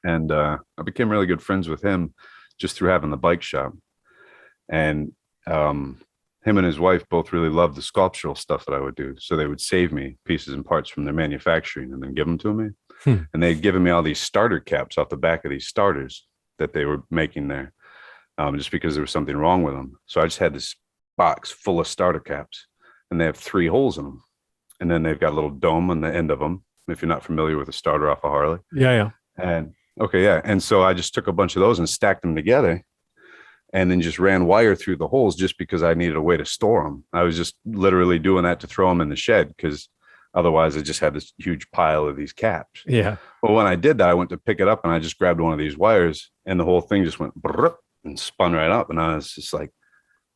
Speaker 2: And I became really good friends with him just through having the bike shop. And him and his wife both really loved the sculptural stuff that I would do. So they would save me pieces and parts from their manufacturing and then give them to me. And they'd given me all these starter caps off the back of these starters that they were making there, just because there was something wrong with them. So I just had this box full of starter caps, and they have 3 holes in them. And then they've got a little dome on the end of them, if you're not familiar with a starter off a Harley.
Speaker 1: Yeah.
Speaker 2: And okay, yeah. And so I just took a bunch of those and stacked them together and then just ran wire through the holes just because I needed a way to store them. I was just literally doing that to throw them in the shed because otherwise I just had this huge pile of these caps.
Speaker 1: Yeah.
Speaker 2: But when I did that, I went to pick it up and I just grabbed one of these wires and the whole thing just went and spun right up. And I was just like,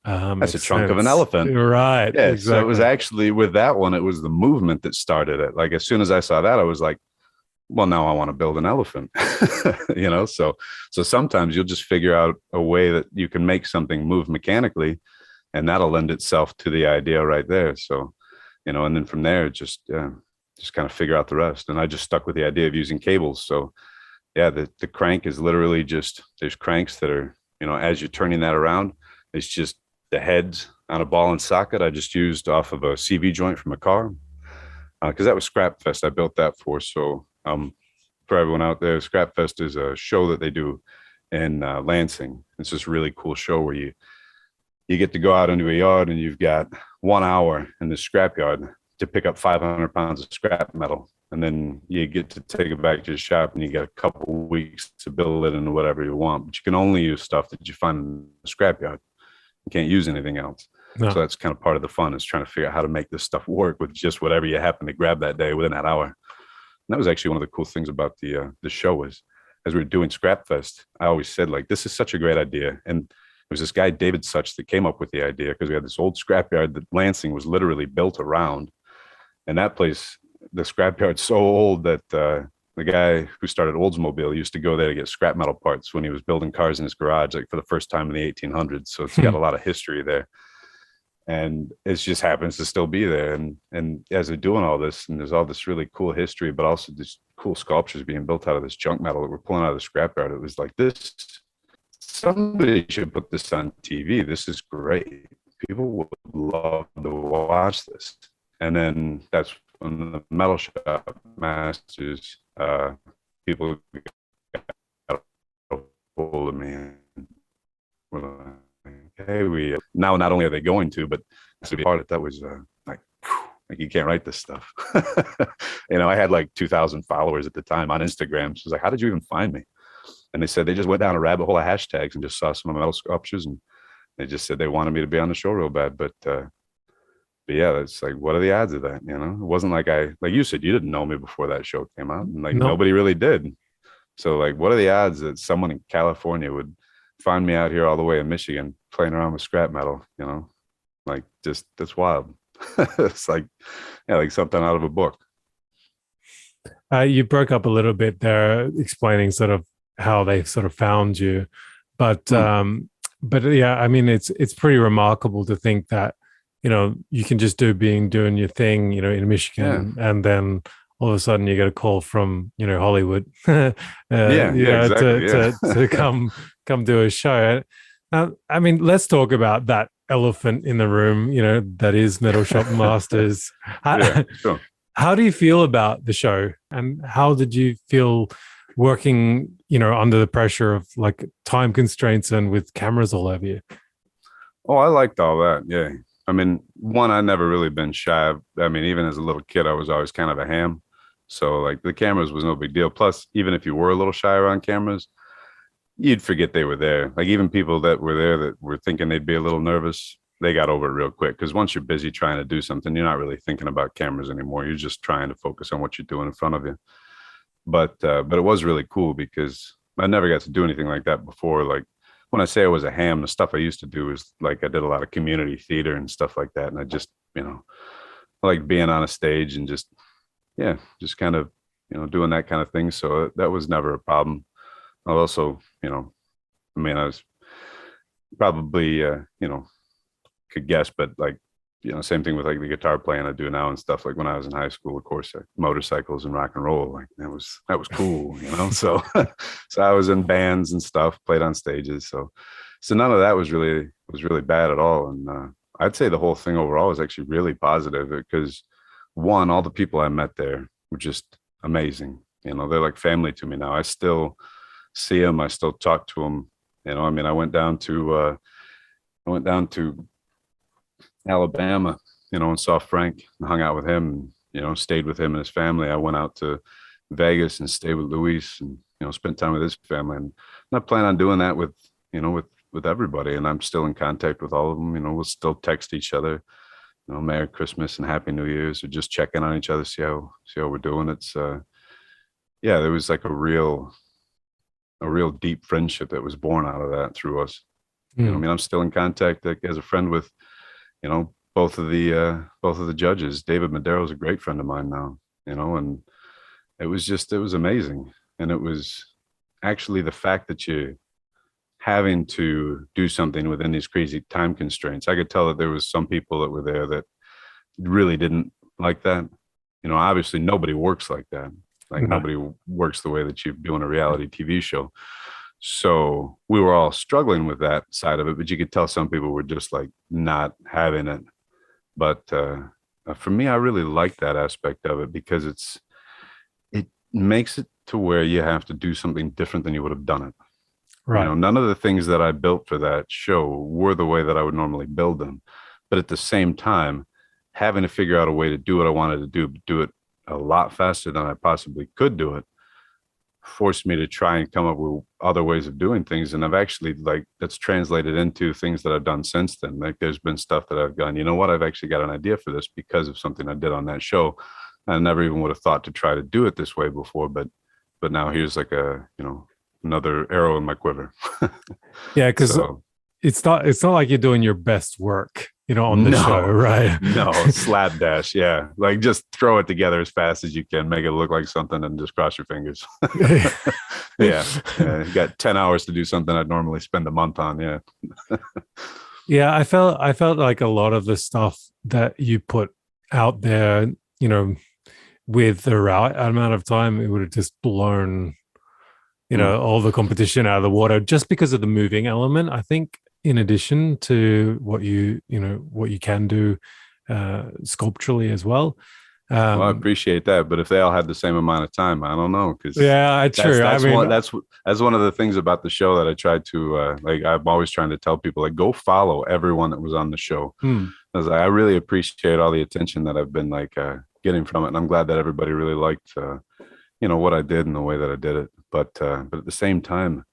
Speaker 2: that's a trunk of an elephant.
Speaker 1: Right.
Speaker 2: Yeah.
Speaker 1: Exactly.
Speaker 2: So it was actually with that one, it was the movement that started it. Like as soon as I saw that, I was like, well, now I want to build an elephant, so sometimes you'll just figure out a way that you can make something move mechanically and that'll lend itself to the idea right there. So, and then from there, just kind of figure out the rest. And I just stuck with the idea of using cables. So yeah, the crank is literally just, there's cranks that are, as you're turning that around, it's just the heads on a ball and socket. I just used off of a CV joint from a car because that was Scrapfest. I built that for. So for everyone out there, Scrapfest is a show that they do in Lansing. It's this really cool show where you get to go out into a yard and you've got 1 hour in the scrapyard to pick up 500 pounds of scrap metal. And then you get to take it back to the shop and you get a couple of weeks to build it into whatever you want. But you can only use stuff that you find in the scrapyard. You can't use anything else. No. So that's kind of part of the fun, is trying to figure out how to make this stuff work with just whatever you happen to grab that day within that hour. And that was actually one of the cool things about the show was, as we were doing Scrapfest, I always said, like, this is such a great idea. And it was this guy, David Such, that came up with the idea because we had this old scrapyard that Lansing was literally built around. And that place, the scrapyard's so old that the guy who started Oldsmobile used to go there to get scrap metal parts when he was building cars in his garage, like for the first time in the 1800s. So it's got a lot of history there. And it just happens to still be there. And as they're doing all this, and there's all this really cool history, but also these cool sculptures being built out of this junk metal that we're pulling out of the scrapyard. It was like, this, somebody should put this on TV. This is great. People would love to watch this. And then that's when the metal shop masters, people got a hold of me. And, hey, we now not only are they going to, but to be part of it, that was like Like, you can't write this stuff. I had like 2,000 followers at the time on Instagram. So I was like, how did you even find me? And they said they just went down a rabbit hole of hashtags and just saw some metal sculptures, and they just said they wanted me to be on the show real bad. But yeah, it's like, what are the odds of that? It wasn't like you said, you didn't know me before that show came out, and like nobody really did. So like, what are the odds that someone in California would find me out here all the way in Michigan playing around with scrap metal? Like, just, that's wild. It's like, yeah, like something out of a book.
Speaker 1: You broke up a little bit there, explaining sort of how they sort of found you, but yeah, I mean, it's pretty remarkable to think that you can just doing your thing, in Michigan, and then all of a sudden you get a call from Hollywood,
Speaker 2: exactly,
Speaker 1: to come do a show. I mean, let's talk about that elephant in the room, that is Metal Shop Masters.
Speaker 2: Sure.
Speaker 1: How do you feel about the show, and how did you feel working, under the pressure of like time constraints and with cameras all over you?
Speaker 2: Oh, I liked all that. Yeah. I mean, one, I never really been shy. I mean, even as a little kid, I was always kind of a ham. So like, the cameras was no big deal. Plus, even if you were a little shy around cameras, you'd forget they were there. Like, even people that were there that were thinking they'd be a little nervous, they got over it real quick. Because once you're busy trying to do something, you're not really thinking about cameras anymore. You're just trying to focus on what you're doing in front of you. But it was really cool because I never got to do anything like that before. Like, when I say I was a ham, the stuff I used to do is like, I did a lot of community theater and stuff like that. And I just, I like being on a stage and just kind of, doing that kind of thing. So that was never a problem. I also, I was probably, could guess, but like, same thing with like the guitar playing I do now and stuff. Like, when I was in high school, of course, motorcycles and rock and roll, like that was cool, So, so I was in bands and stuff, played on stages. So none of that was really bad at all. And I'd say the whole thing overall was actually really positive because, one, all the people I met there were just amazing. They're like family to me now. I still see them. I still talk to them. I mean, I went down to Alabama, and saw Frank and hung out with him, and, stayed with him and his family. I went out to Vegas and stayed with Luis and, spent time with his family. And I plan on doing that with everybody. And I'm still in contact with all of them. We'll still text each other, Merry Christmas and Happy New Year's, or just check in on each other, see how we're doing. It's, there was like a real deep friendship that was born out of that through us. I mean, I'm still in contact as a friend with, both of the judges. David Madero is a great friend of mine now, and it was amazing. And it was actually the fact that you're having to do something within these crazy time constraints. I could tell that there was some people that were there that really didn't like that. Obviously nobody works like that. Like, nobody works the way that you do in a reality TV show. So we were all struggling with that side of it, but you could tell some people were just like not having it. But for me, I really like that aspect of it because it makes it to where you have to do something different than you would have done it. Right. None of the things that I built for that show were the way that I would normally build them. But at the same time, having to figure out a way to do what I wanted to do it a lot faster than I possibly could do it, forced me to try and come up with other ways of doing things. And I've actually, like, that's translated into things that I've done since then. Like, there's been stuff that I've gone, I've actually got an idea for this because of something I did on that show. I never even would have thought to try to do it this way before, but now here's like another arrow in my quiver.
Speaker 1: Yeah, because it's not like you're doing your best work, on the show, right?
Speaker 2: No, slapdash. Yeah. Like, just throw it together as fast as you can, make it look like something, and just cross your fingers. Yeah. You got 10 hours to do something I'd normally spend a month on. Yeah.
Speaker 1: Yeah. I felt like a lot of the stuff that you put out there, with the right amount of time, it would have just blown, all the competition out of the water just because of the moving element. I think, in addition to what you can do sculpturally as well.
Speaker 2: Well, I appreciate that, but if they all had the same amount of time, I don't know, because
Speaker 1: Yeah, true.
Speaker 2: that's one of the things about the show that I tried to like. I'm always trying to tell people, like, go follow everyone that was on the show. I was like, I really appreciate all the attention that I've been like getting from it, and I'm glad that everybody really liked what I did and the way that I did it. But at the same time,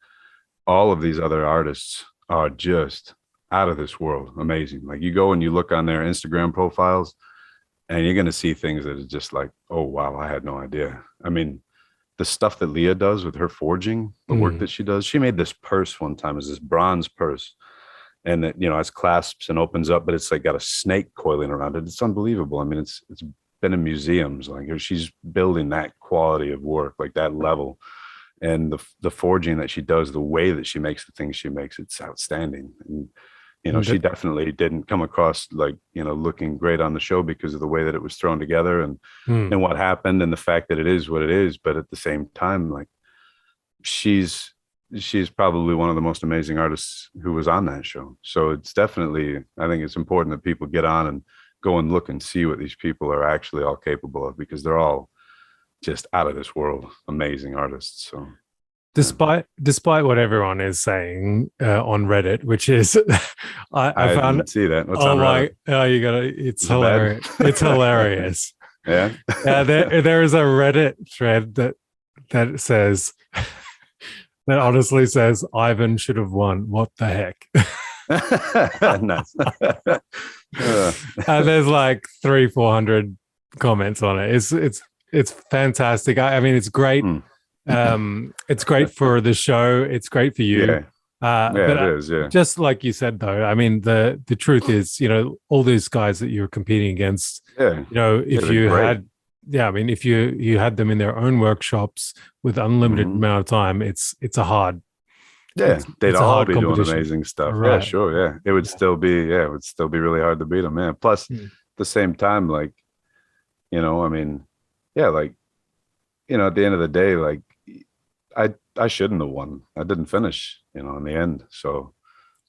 Speaker 2: all of these other artists are just out of this world, amazing. Like, you go and you look on their Instagram profiles, and you're going to see things that are just like, oh, wow, I had no idea. I mean, the stuff that Leah does with her forging, the work that she does. She made this purse one time, is this bronze purse. And it, has clasps and opens up, but it's like got a snake coiling around it. It's unbelievable. I mean, it's been in museums. Like, she's building that quality of work, like that level. And the forging that she does, the way that she makes the things she makes, it's outstanding. And she definitely didn't come across like, looking great on the show because of the way that it was thrown together and what happened and the fact that it is what it is. But at the same time, like, she's probably one of the most amazing artists who was on that show. So it's definitely, I think it's important that people get on and go and look and see what these people are actually all capable of, because they're all just out of this world, amazing artists. So
Speaker 1: despite what everyone is saying on Reddit, which is I found,
Speaker 2: didn't see that. What's on Reddit?
Speaker 1: You gotta, it's hilarious. It's hilarious.
Speaker 2: Yeah.
Speaker 1: There is a Reddit thread that says that honestly says Ivan should have won. What the heck?
Speaker 2: Nice.
Speaker 1: There's like 300-400 comments on it. It's fantastic. I mean, it's great. It's great for the show. It's great for you.
Speaker 2: Yeah.
Speaker 1: But
Speaker 2: it is. Yeah.
Speaker 1: Just like you said, though, I mean, the truth is, all these guys that you're competing against, if you had, if you had them in their own workshops with unlimited amount of time, it's a hard.
Speaker 2: Yeah, they'd all be doing amazing stuff. Right. Yeah, sure. Yeah, it would still be. Yeah, it would still be really hard to beat them. Yeah. Plus, at the same time, like, I mean, yeah, like, at the end of the day, like, I shouldn't have won. I didn't finish, in the end. So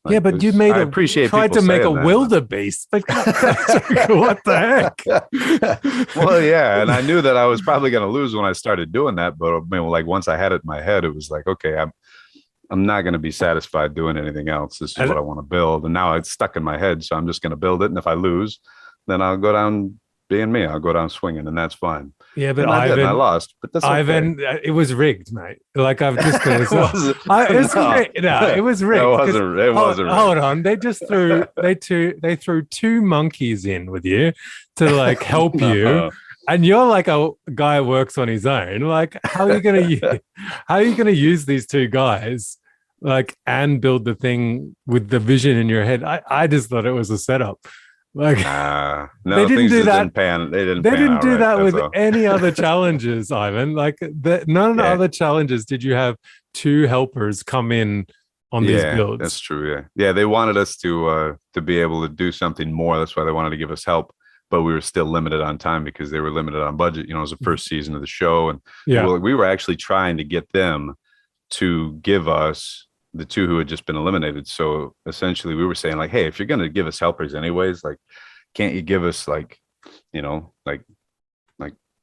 Speaker 1: yeah, but you made tried to make a wildebeest. Like, what the heck?
Speaker 2: Well, yeah, and I knew that I was probably going to lose when I started doing that. But I mean, like, once I had it in my head, it was like, okay, I'm not going to be satisfied doing anything else. This is what I want to build, and now it's stuck in my head, so I'm just going to build it. And if I lose, then I'll go down being me. I'll go down swinging, and that's fine.
Speaker 1: Yeah, but
Speaker 2: I lost. But that's okay.
Speaker 1: Ivan, it was rigged, mate. Like, I've just it was rigged. It was rigged.
Speaker 2: It wasn't rigged.
Speaker 1: Hold on, they just threw they threw two monkeys in with you to like help you, and you're like a guy who works on his own. Like, how are you gonna use these two guys, like, and build the thing with the vision in your head? I just thought it was a setup. Like,
Speaker 2: no,
Speaker 1: they didn't do that.
Speaker 2: They didn't
Speaker 1: do that with any other challenges, Ivan. Like, none of the other challenges did you have two helpers come in on these builds.
Speaker 2: That's true. Yeah. They wanted us to be able to do something more. That's why they wanted to give us help, but we were still limited on time because they were limited on budget. It was the first season of the show, and we were actually trying to get them to give us the two who had just been eliminated. So essentially we were saying, like, hey, if you're going to give us helpers anyways, like, can't you give us like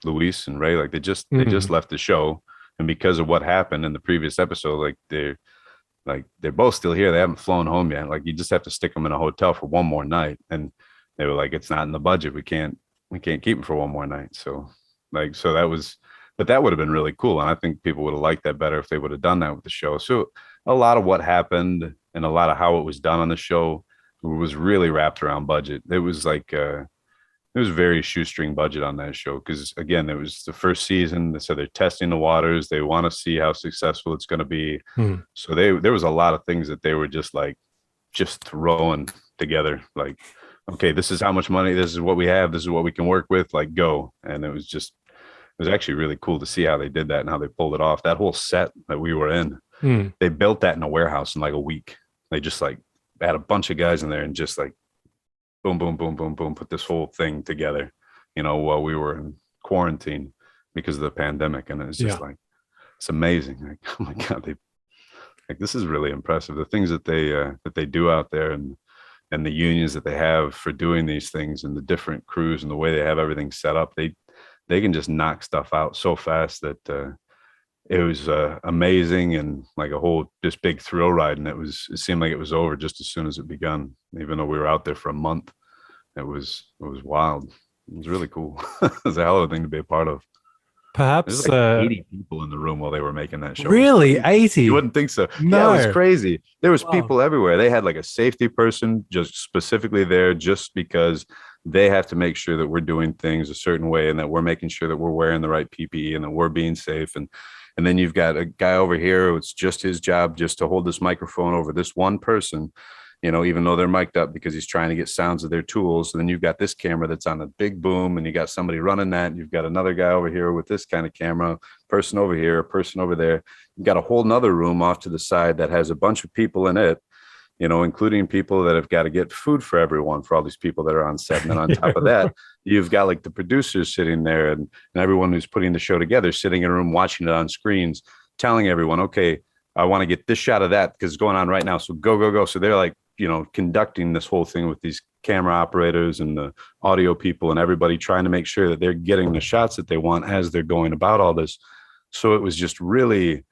Speaker 2: Luis and Ray? Like, they just left the show. And because of what happened in the previous episode, like, they're both still here. They haven't flown home yet. Like, you just have to stick them in a hotel for one more night. And they were like, it's not in the budget. We can't keep them for one more night. So that was, but that would have been really cool. And I think people would have liked that better if they would have done that with the show. So a lot of what happened and a lot of how it was done on the show was really wrapped around budget. It was like, it was very shoestring budget on that show. Cause again, it was the first season. So they're testing the waters. They want to see how successful it's going to be. So there was a lot of things that they were just throwing together. Like, okay, this is how much money, this is what we have. This is what we can work with, like, go. And it was actually really cool to see how they did that and how they pulled it off. That whole set that we were in, they built that in a warehouse in like a week. They just like had a bunch of guys in there and just like boom, boom, boom, boom, boom, put this whole thing together, while we were in quarantine because of the pandemic. And it's just like, it's amazing. Like, oh my God, this is really impressive. The things that they do out there and the unions that they have for doing these things and the different crews and the way they have everything set up. they can just knock stuff out so fast that it was amazing, and like a whole just big thrill ride. And it seemed like it was over just as soon as it begun, even though we were out there for a month. It was wild. It was really cool. It was a hell of a thing to be a part of.
Speaker 1: Perhaps
Speaker 2: There's like 80 people in the room while they were making that show.
Speaker 1: Really, 80?
Speaker 2: You wouldn't think so.
Speaker 1: No.
Speaker 2: Yeah, it was crazy. There was people everywhere. They had like a safety person just specifically there, just because they have to make sure that we're doing things a certain way, and that we're making sure that we're wearing the right PPE, and that we're being safe. And then you've got a guy over here. It's just his job just to hold this microphone over this one person, even though they're mic'd up, because he's trying to get sounds of their tools. And then you've got this camera that's on a big boom, and you got somebody running that. And you've got another guy over here with this kind of camera, person over here, a person over there. You've got a whole nother room off to the side that has a bunch of people in it, including people that have got to get food for everyone, for all these people that are on set. And then on top of that, you've got like the producers sitting there, and everyone who's putting the show together sitting in a room watching it on screens, telling everyone, okay, I want to get this shot of that because it's going on right now. So go. So they're like, conducting this whole thing with these camera operators and the audio people and everybody, trying to make sure that they're getting the shots that they want as they're going about all this. So it was just really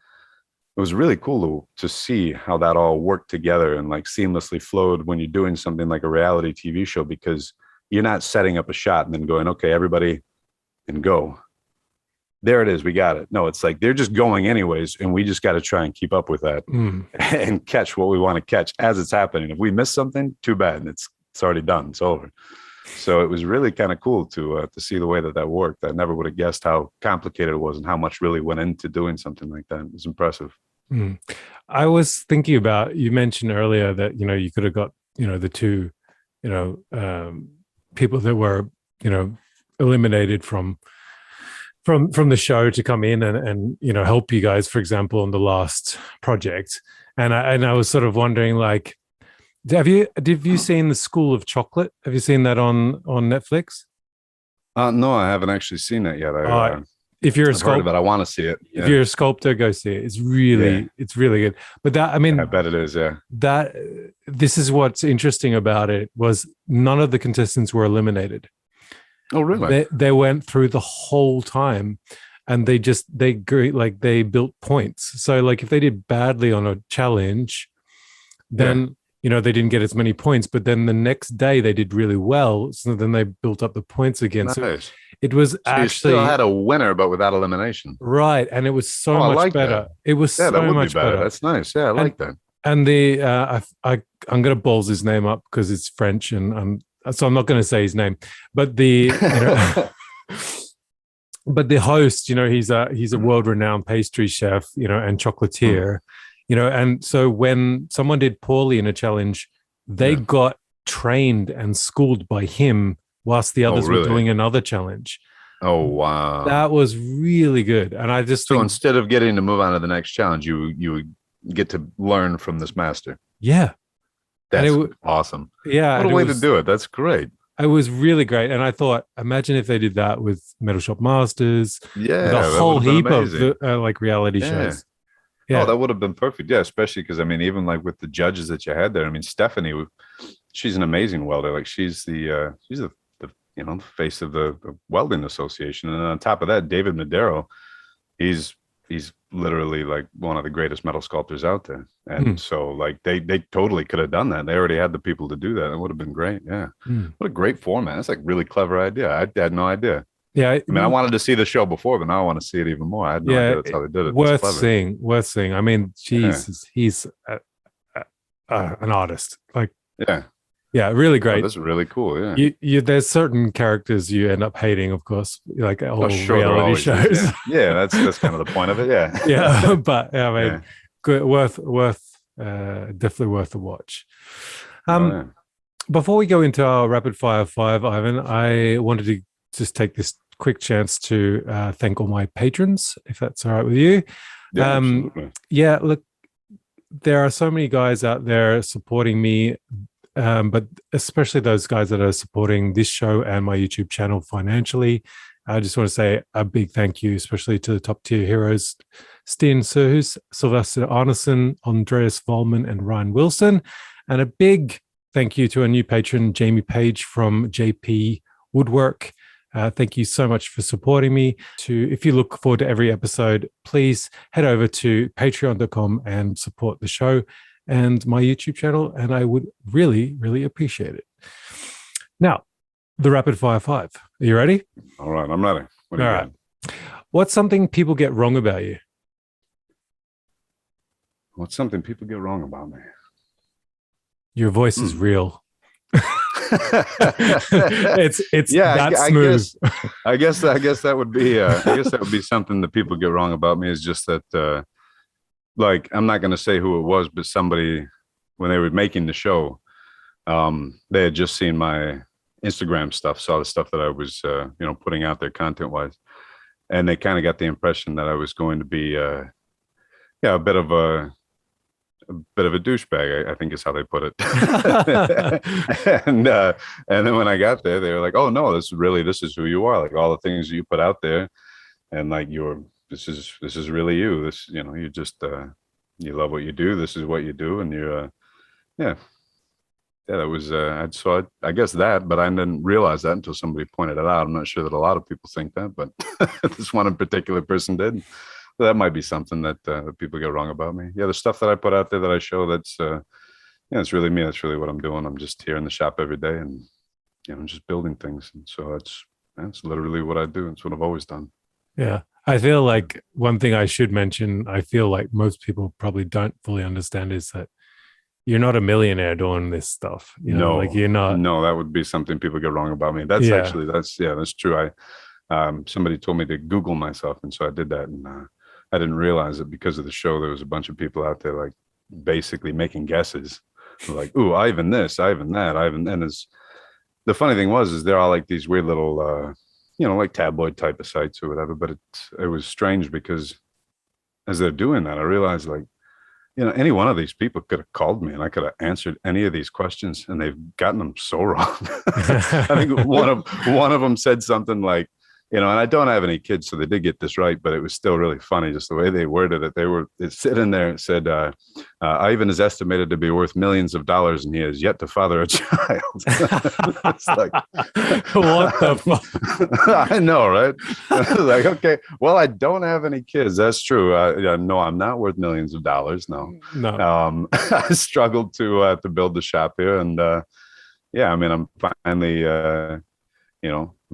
Speaker 2: cool to see how that all worked together and like seamlessly flowed when you're doing something like a reality TV show, because you're not setting up a shot and then going, okay, everybody, and go. There it is. We got it. No, it's like they're just going anyways, and we just got to try and keep up with that and catch what we want to catch as it's happening. If we miss something, too bad. It's already done. It's over. So it was really kind of cool to see the way that worked. I never would have guessed how complicated it was and how much really went into doing something like that. It was impressive.
Speaker 1: I was thinking about, you mentioned earlier that, you could have got, the two, people that were, eliminated from the show to come in and help you guys, for example, on the last project. And I was sort of wondering, like, have you seen The School of Chocolate? Have you seen that on Netflix?
Speaker 2: No, I haven't actually seen that yet.
Speaker 1: If you're a sculptor,
Speaker 2: but I want to see it. Yeah.
Speaker 1: If you're a sculptor, go see it. It's really good. But I
Speaker 2: bet it is. Yeah.
Speaker 1: This is what's interesting about it, was none of the contestants were eliminated.
Speaker 2: Oh, really?
Speaker 1: They went through the whole time, and they built points. So like if they did badly on a challenge, then they didn't get as many points. But then the next day they did really well, so then they built up the points again. Nice. So it was actually, you still
Speaker 2: had a winner, but without elimination.
Speaker 1: Right, and it was so much better. It was so much better.
Speaker 2: That's nice. Yeah, I like that.
Speaker 1: And I'm going to balls his name up because it's French, and so I'm not going to say his name, but the but the host, he's a world-renowned pastry chef, and chocolatier, and so when someone did poorly in a challenge, they got trained and schooled by him whilst the others were doing another challenge.
Speaker 2: Oh, wow.
Speaker 1: That was really good. And I just think,
Speaker 2: instead of getting to move on to the next challenge, you get to learn from this master.
Speaker 1: Yeah.
Speaker 2: That's awesome.
Speaker 1: Yeah.
Speaker 2: What a way to do it. That's great.
Speaker 1: It was really great. And I thought, imagine if they did that with Metal Shop Masters.
Speaker 2: Yeah.
Speaker 1: The whole heap of like reality shows.
Speaker 2: Yeah. Oh, that would have been perfect. Yeah. Especially because, even like with the judges that you had there, Stephanie, she's an amazing welder. Like she's the face of the Welding Association. And on top of that, David Madero, he's literally like one of the greatest metal sculptors out there. And so like they totally could have done that. They already had the people to do that. It would have been great. Yeah. What a great format. That's like really clever idea. I had no idea.
Speaker 1: Yeah.
Speaker 2: I wanted to see the show before, but now I want to see it even more. I had no idea that's how they did it.
Speaker 1: Worth seeing. He's an artist. Like, yeah, really great.
Speaker 2: Oh, that's really cool. Yeah,
Speaker 1: there's certain characters you end up hating, of course, like all reality shows.
Speaker 2: Yeah, that's kind of the point of it. Yeah,
Speaker 1: yeah, but good, definitely worth a watch. Before we go into our rapid fire 5, Ivan, I wanted to just take this quick chance to thank all my patrons, if that's all right with you.
Speaker 2: Yeah, absolutely.
Speaker 1: Yeah, look, there are so many guys out there supporting me. But especially those guys that are supporting this show and my YouTube channel financially. I just want to say a big thank you, especially to the top tier heroes, Sten Surhus, Sylvester Arneson, Andreas Vollman, and Ryan Wilson. And a big thank you to a new patron, Jamie Page from JP Woodwork. Thank you so much for supporting me. If you look forward to every episode, please head over to patreon.com and support the show and my YouTube channel, and I would really, really appreciate it. Now, the rapid fire 5. Are you ready?
Speaker 2: All right, I'm ready. What do you got?
Speaker 1: What's something people get wrong about you?
Speaker 2: What's something people get wrong about me?
Speaker 1: Your voice is real. it's that smooth.
Speaker 2: I guess that would be something that people get wrong about me, is just that like, I'm not going to say who it was, but somebody, when they were making the show, they had just seen my Instagram stuff, saw the stuff that I was putting out there content wise, and they kind of got the impression that I was going to be a bit of a douchebag, I think is how they put it. and then when I got there, they were like, "Oh no, this is who you are. Like, all the things that you put out there, and like this is really you. This, you just you love what you do. This is what you do, and you're that was so I guess that, but I didn't realize that until somebody pointed it out. I'm not sure that a lot of people think that, but this one in particular person did. So that might be something that people get wrong about me. Yeah, the stuff that I put out there that I show, that's it's really me. That's really what I'm doing. I'm just here in the shop every day, and just building things. And so that's literally what I do. It's what I've always done.
Speaker 1: Yeah, I feel like one thing I should mention, I feel like most people probably don't fully understand, is that you're not a millionaire doing this stuff.
Speaker 2: No,
Speaker 1: like you're not.
Speaker 2: No, that would be something people get wrong about me. That's actually that's true. Somebody told me to Google myself, and so I did that, and I didn't realize that because of the show, there was a bunch of people out there like basically making guesses, like, "Ooh, Ivan this, Ivan that, Ivan." And the funny thing is they're all like these weird little, like tabloid type of sites or whatever. But it was strange because as they're doing that, I realized, like, any one of these people could have called me and I could have answered any of these questions, and they've gotten them so wrong. I think one of them said something like, and I don't have any kids, so they did get this right, but it was still really funny just the way they worded it. It said in there, it said, Ivan is estimated to be worth millions of dollars, and he has yet to father a child. It's like,
Speaker 1: what the fuck?
Speaker 2: I know, right? Like, okay, well, I don't have any kids. That's true. No, I'm not worth millions of dollars. No. I struggled to build the shop here, and I'm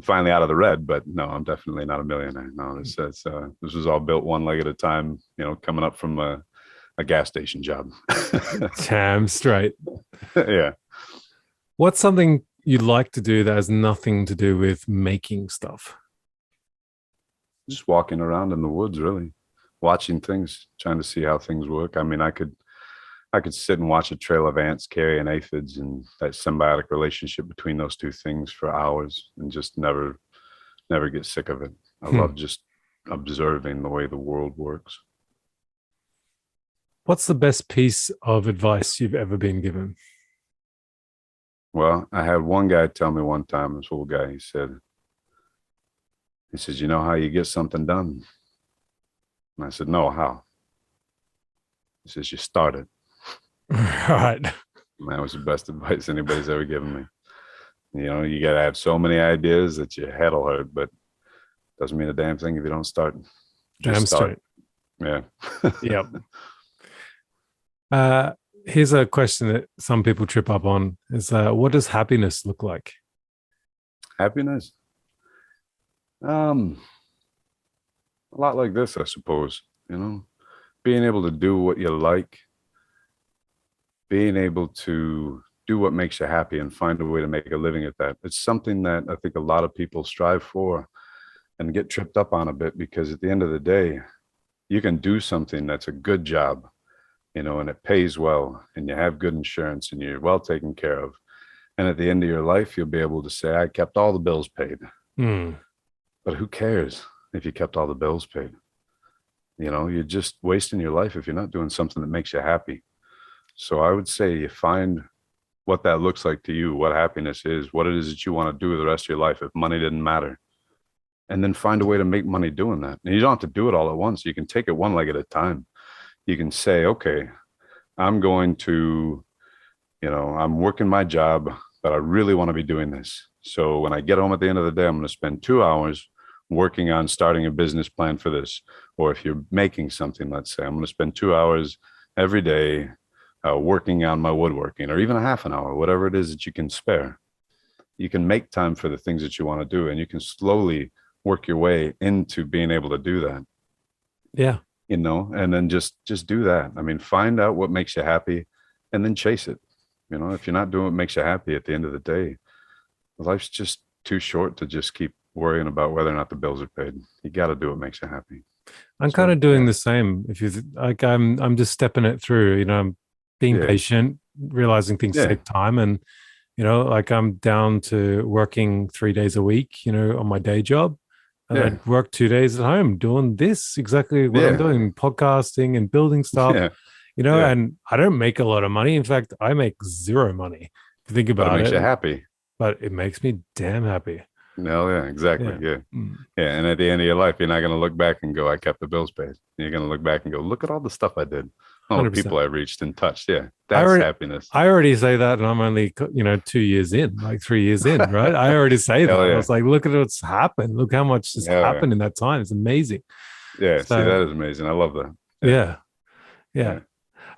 Speaker 2: finally out of the red, but no, I'm definitely not a millionaire. No, this was all built one leg at a time, coming up from a gas station job.
Speaker 1: Damn straight.
Speaker 2: Yeah.
Speaker 1: What's something you'd like to do that has nothing to do with making stuff?
Speaker 2: Just walking around in the woods, really, watching things, trying to see how things work. I mean, I could sit and watch a trail of ants carrying aphids, and that symbiotic relationship between those two things for hours, and just never get sick of it. I love just observing the way the world works.
Speaker 1: What's the best piece of advice you've ever been given?
Speaker 2: Well, I had one guy tell me one time, this old guy, he says, "You know how you get something done?" And I said, "No, how?" He says, "You start it."
Speaker 1: Right.
Speaker 2: That was the best advice anybody's ever given me. You got to have so many ideas that your head will hurt, but it doesn't mean a damn thing if you don't start.
Speaker 1: Damn straight.
Speaker 2: Yeah.
Speaker 1: Yep. Here's a question that some people trip up on is, what does happiness look like?
Speaker 2: Happiness? A lot like this, I suppose. Being able to do what you like, being able to do what makes you happy and find a way to make a living at that. It's something that I think a lot of people strive for and get tripped up on a bit, because at the end of the day, you can do something that's a good job, and it pays well, and you have good insurance, and you're well taken care of. And at the end of your life, you'll be able to say, "I kept all the bills paid." But who cares if you kept all the bills paid? You're just wasting your life if you're not doing something that makes you happy. So I would say you find what that looks like to you, what happiness is, what it is that you want to do the rest of your life if money didn't matter. And then find a way to make money doing that. And you don't have to do it all at once. You can take it one leg at a time. You can say, okay, I'm going to, I'm working my job, but I really want to be doing this. So when I get home at the end of the day, I'm going to spend 2 hours working on starting a business plan for this. Or if you're making something, let's say, I'm going to spend 2 hours every day working on my woodworking, or even a half an hour, whatever it is that you can spare. You can make time for the things that you want to do, and you can slowly work your way into being able to do that.
Speaker 1: Yeah.
Speaker 2: And then just do that. I mean, find out what makes you happy and then chase it. If you're not doing what makes you happy at the end of the day, life's just too short to just keep worrying about whether or not the bills are paid. You got to do what makes you happy.
Speaker 1: I'm kind of doing the same. If you like, I'm just stepping it through, I'm being patient, realizing things take time. And, like I'm down to working 3 days a week, on my day job. And I'd work 2 days at home doing this, exactly what I'm doing, podcasting and building stuff, and I don't make a lot of money. In fact, I make zero money. If you think about it.
Speaker 2: But it makes you happy.
Speaker 1: But it makes me damn happy.
Speaker 2: No, yeah, exactly. Yeah. And at the end of your life, you're not going to look back and go, I kept the bills paid. You're going to look back and go, look at all the stuff I did. All the people I reached and touched. Yeah. That's happiness.
Speaker 1: I already say that, and I'm only, 2 years in, like 3 years in, right? I already say that. I was like, look at what's happened. Look how much has happened in that time. It's amazing.
Speaker 2: Yeah. So, see, that is amazing. I love that.
Speaker 1: Yeah.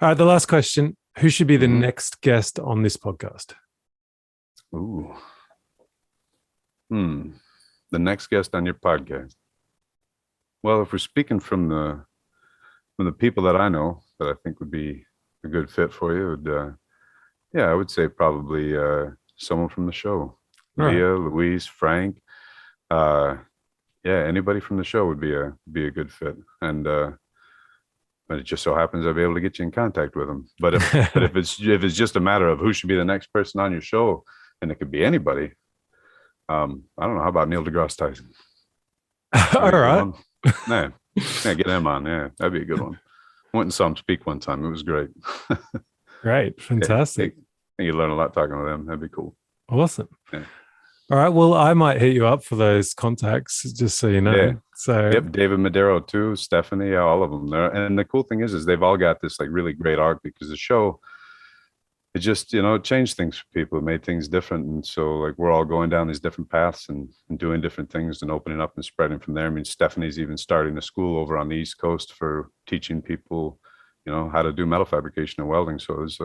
Speaker 1: All right. The last question. Who should be the next guest on this podcast?
Speaker 2: Ooh. The next guest on your podcast. Well, if we're speaking from the people that I know that I think would be a good fit for you, I would say probably someone from the show. Leah, Louise, Frank. Anybody from the show would be a good fit. And but it just so happens I'll be able to get you in contact with them. But if it's just a matter of who should be the next person on your show, and it could be anybody. I don't know. How about Neil deGrasse Tyson?
Speaker 1: All right.
Speaker 2: Get him on. Yeah, that'd be a good one. Went and saw him speak one time. It was great.
Speaker 1: Great. Fantastic.
Speaker 2: You learn a lot talking to them. That'd be cool.
Speaker 1: Awesome. Yeah. All right. Well, I might hit you up for those contacts, just so you know.
Speaker 2: Yeah.
Speaker 1: So
Speaker 2: David Madero too, Stephanie, all of them there. And the cool thing is they've all got this like really great arc, because the show, it just, it changed things for people. It made things different. And so like we're all going down these different paths and doing different things and opening up and spreading from there. I mean, Stephanie's even starting a school over on the East Coast for teaching people, how to do metal fabrication and welding. So there's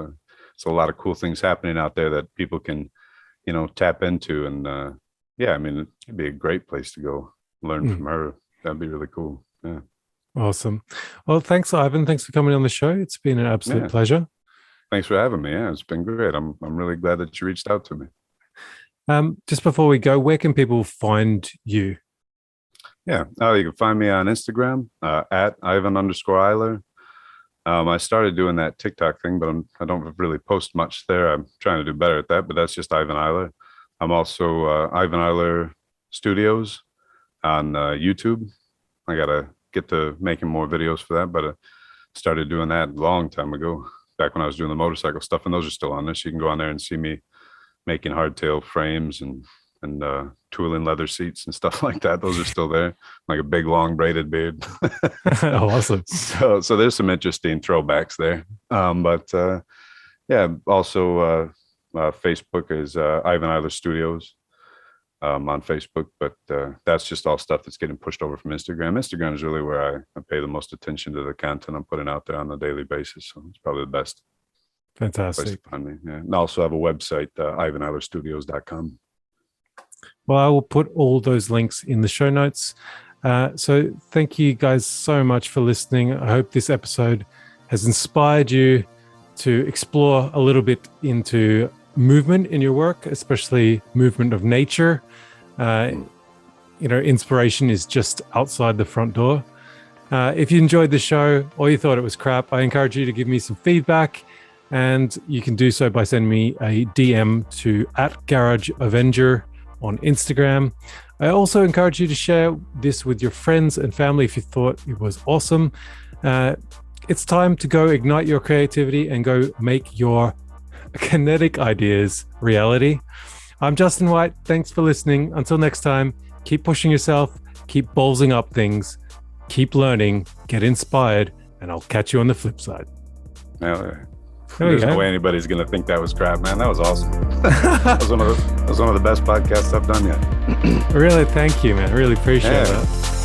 Speaker 2: a lot of cool things happening out there that people can, tap into. And I mean, it'd be a great place to go learn from her. That'd be really cool. Yeah.
Speaker 1: Awesome. Well, thanks, Ivan. Thanks for coming on the show. It's been an absolute pleasure.
Speaker 2: Thanks for having me. Yeah, it's been great. I'm really glad that you reached out to me.
Speaker 1: Just before we go, where can people find you?
Speaker 2: Yeah, you can find me on Instagram at Ivan_Eiler. I started doing that TikTok thing, but I don't really post much there. I'm trying to do better at that, but that's just Ivan Iler. I'm also Ivan Iler Studios on YouTube. I got to get to making more videos for that, but I started doing that a long time ago, back when I was doing the motorcycle stuff, and those are still on there. So you can go on there and see me making hardtail frames and tooling leather seats and stuff like that. Those are still there, like a big long braided beard.
Speaker 1: Awesome.
Speaker 2: So there's some interesting throwbacks there. Also Facebook is Ivan Iler Studios on Facebook, but that's just all stuff that's getting pushed over from Instagram. Instagram is really where I pay the most attention to the content I'm putting out there on a daily basis. So it's probably the best.
Speaker 1: Fantastic.
Speaker 2: Place to find me. Yeah. And I also have a website, IvanIlerStudios.com.
Speaker 1: Well, I will put all those links in the show notes. So thank you guys so much for listening. I hope this episode has inspired you to explore a little bit into movement in your work, especially movement of nature. Inspiration is just outside the front door. If you enjoyed the show or you thought it was crap, I encourage you to give me some feedback. And you can do so by sending me a DM to @GarageAvenger on Instagram. I also encourage you to share this with your friends and family if you thought it was awesome. It's time to go ignite your creativity and go make your kinetic ideas reality. I'm Justin White. Thanks for listening. Until next time, keep pushing yourself, keep ballsing up things, keep learning, get inspired, and I'll catch you on the flip side.
Speaker 2: There's no way anybody's going to think that was crap, man. That was awesome. That was one of the was one of the best podcasts I've done yet.
Speaker 1: Really, thank you, man. I really appreciate
Speaker 2: Yeah.
Speaker 1: that.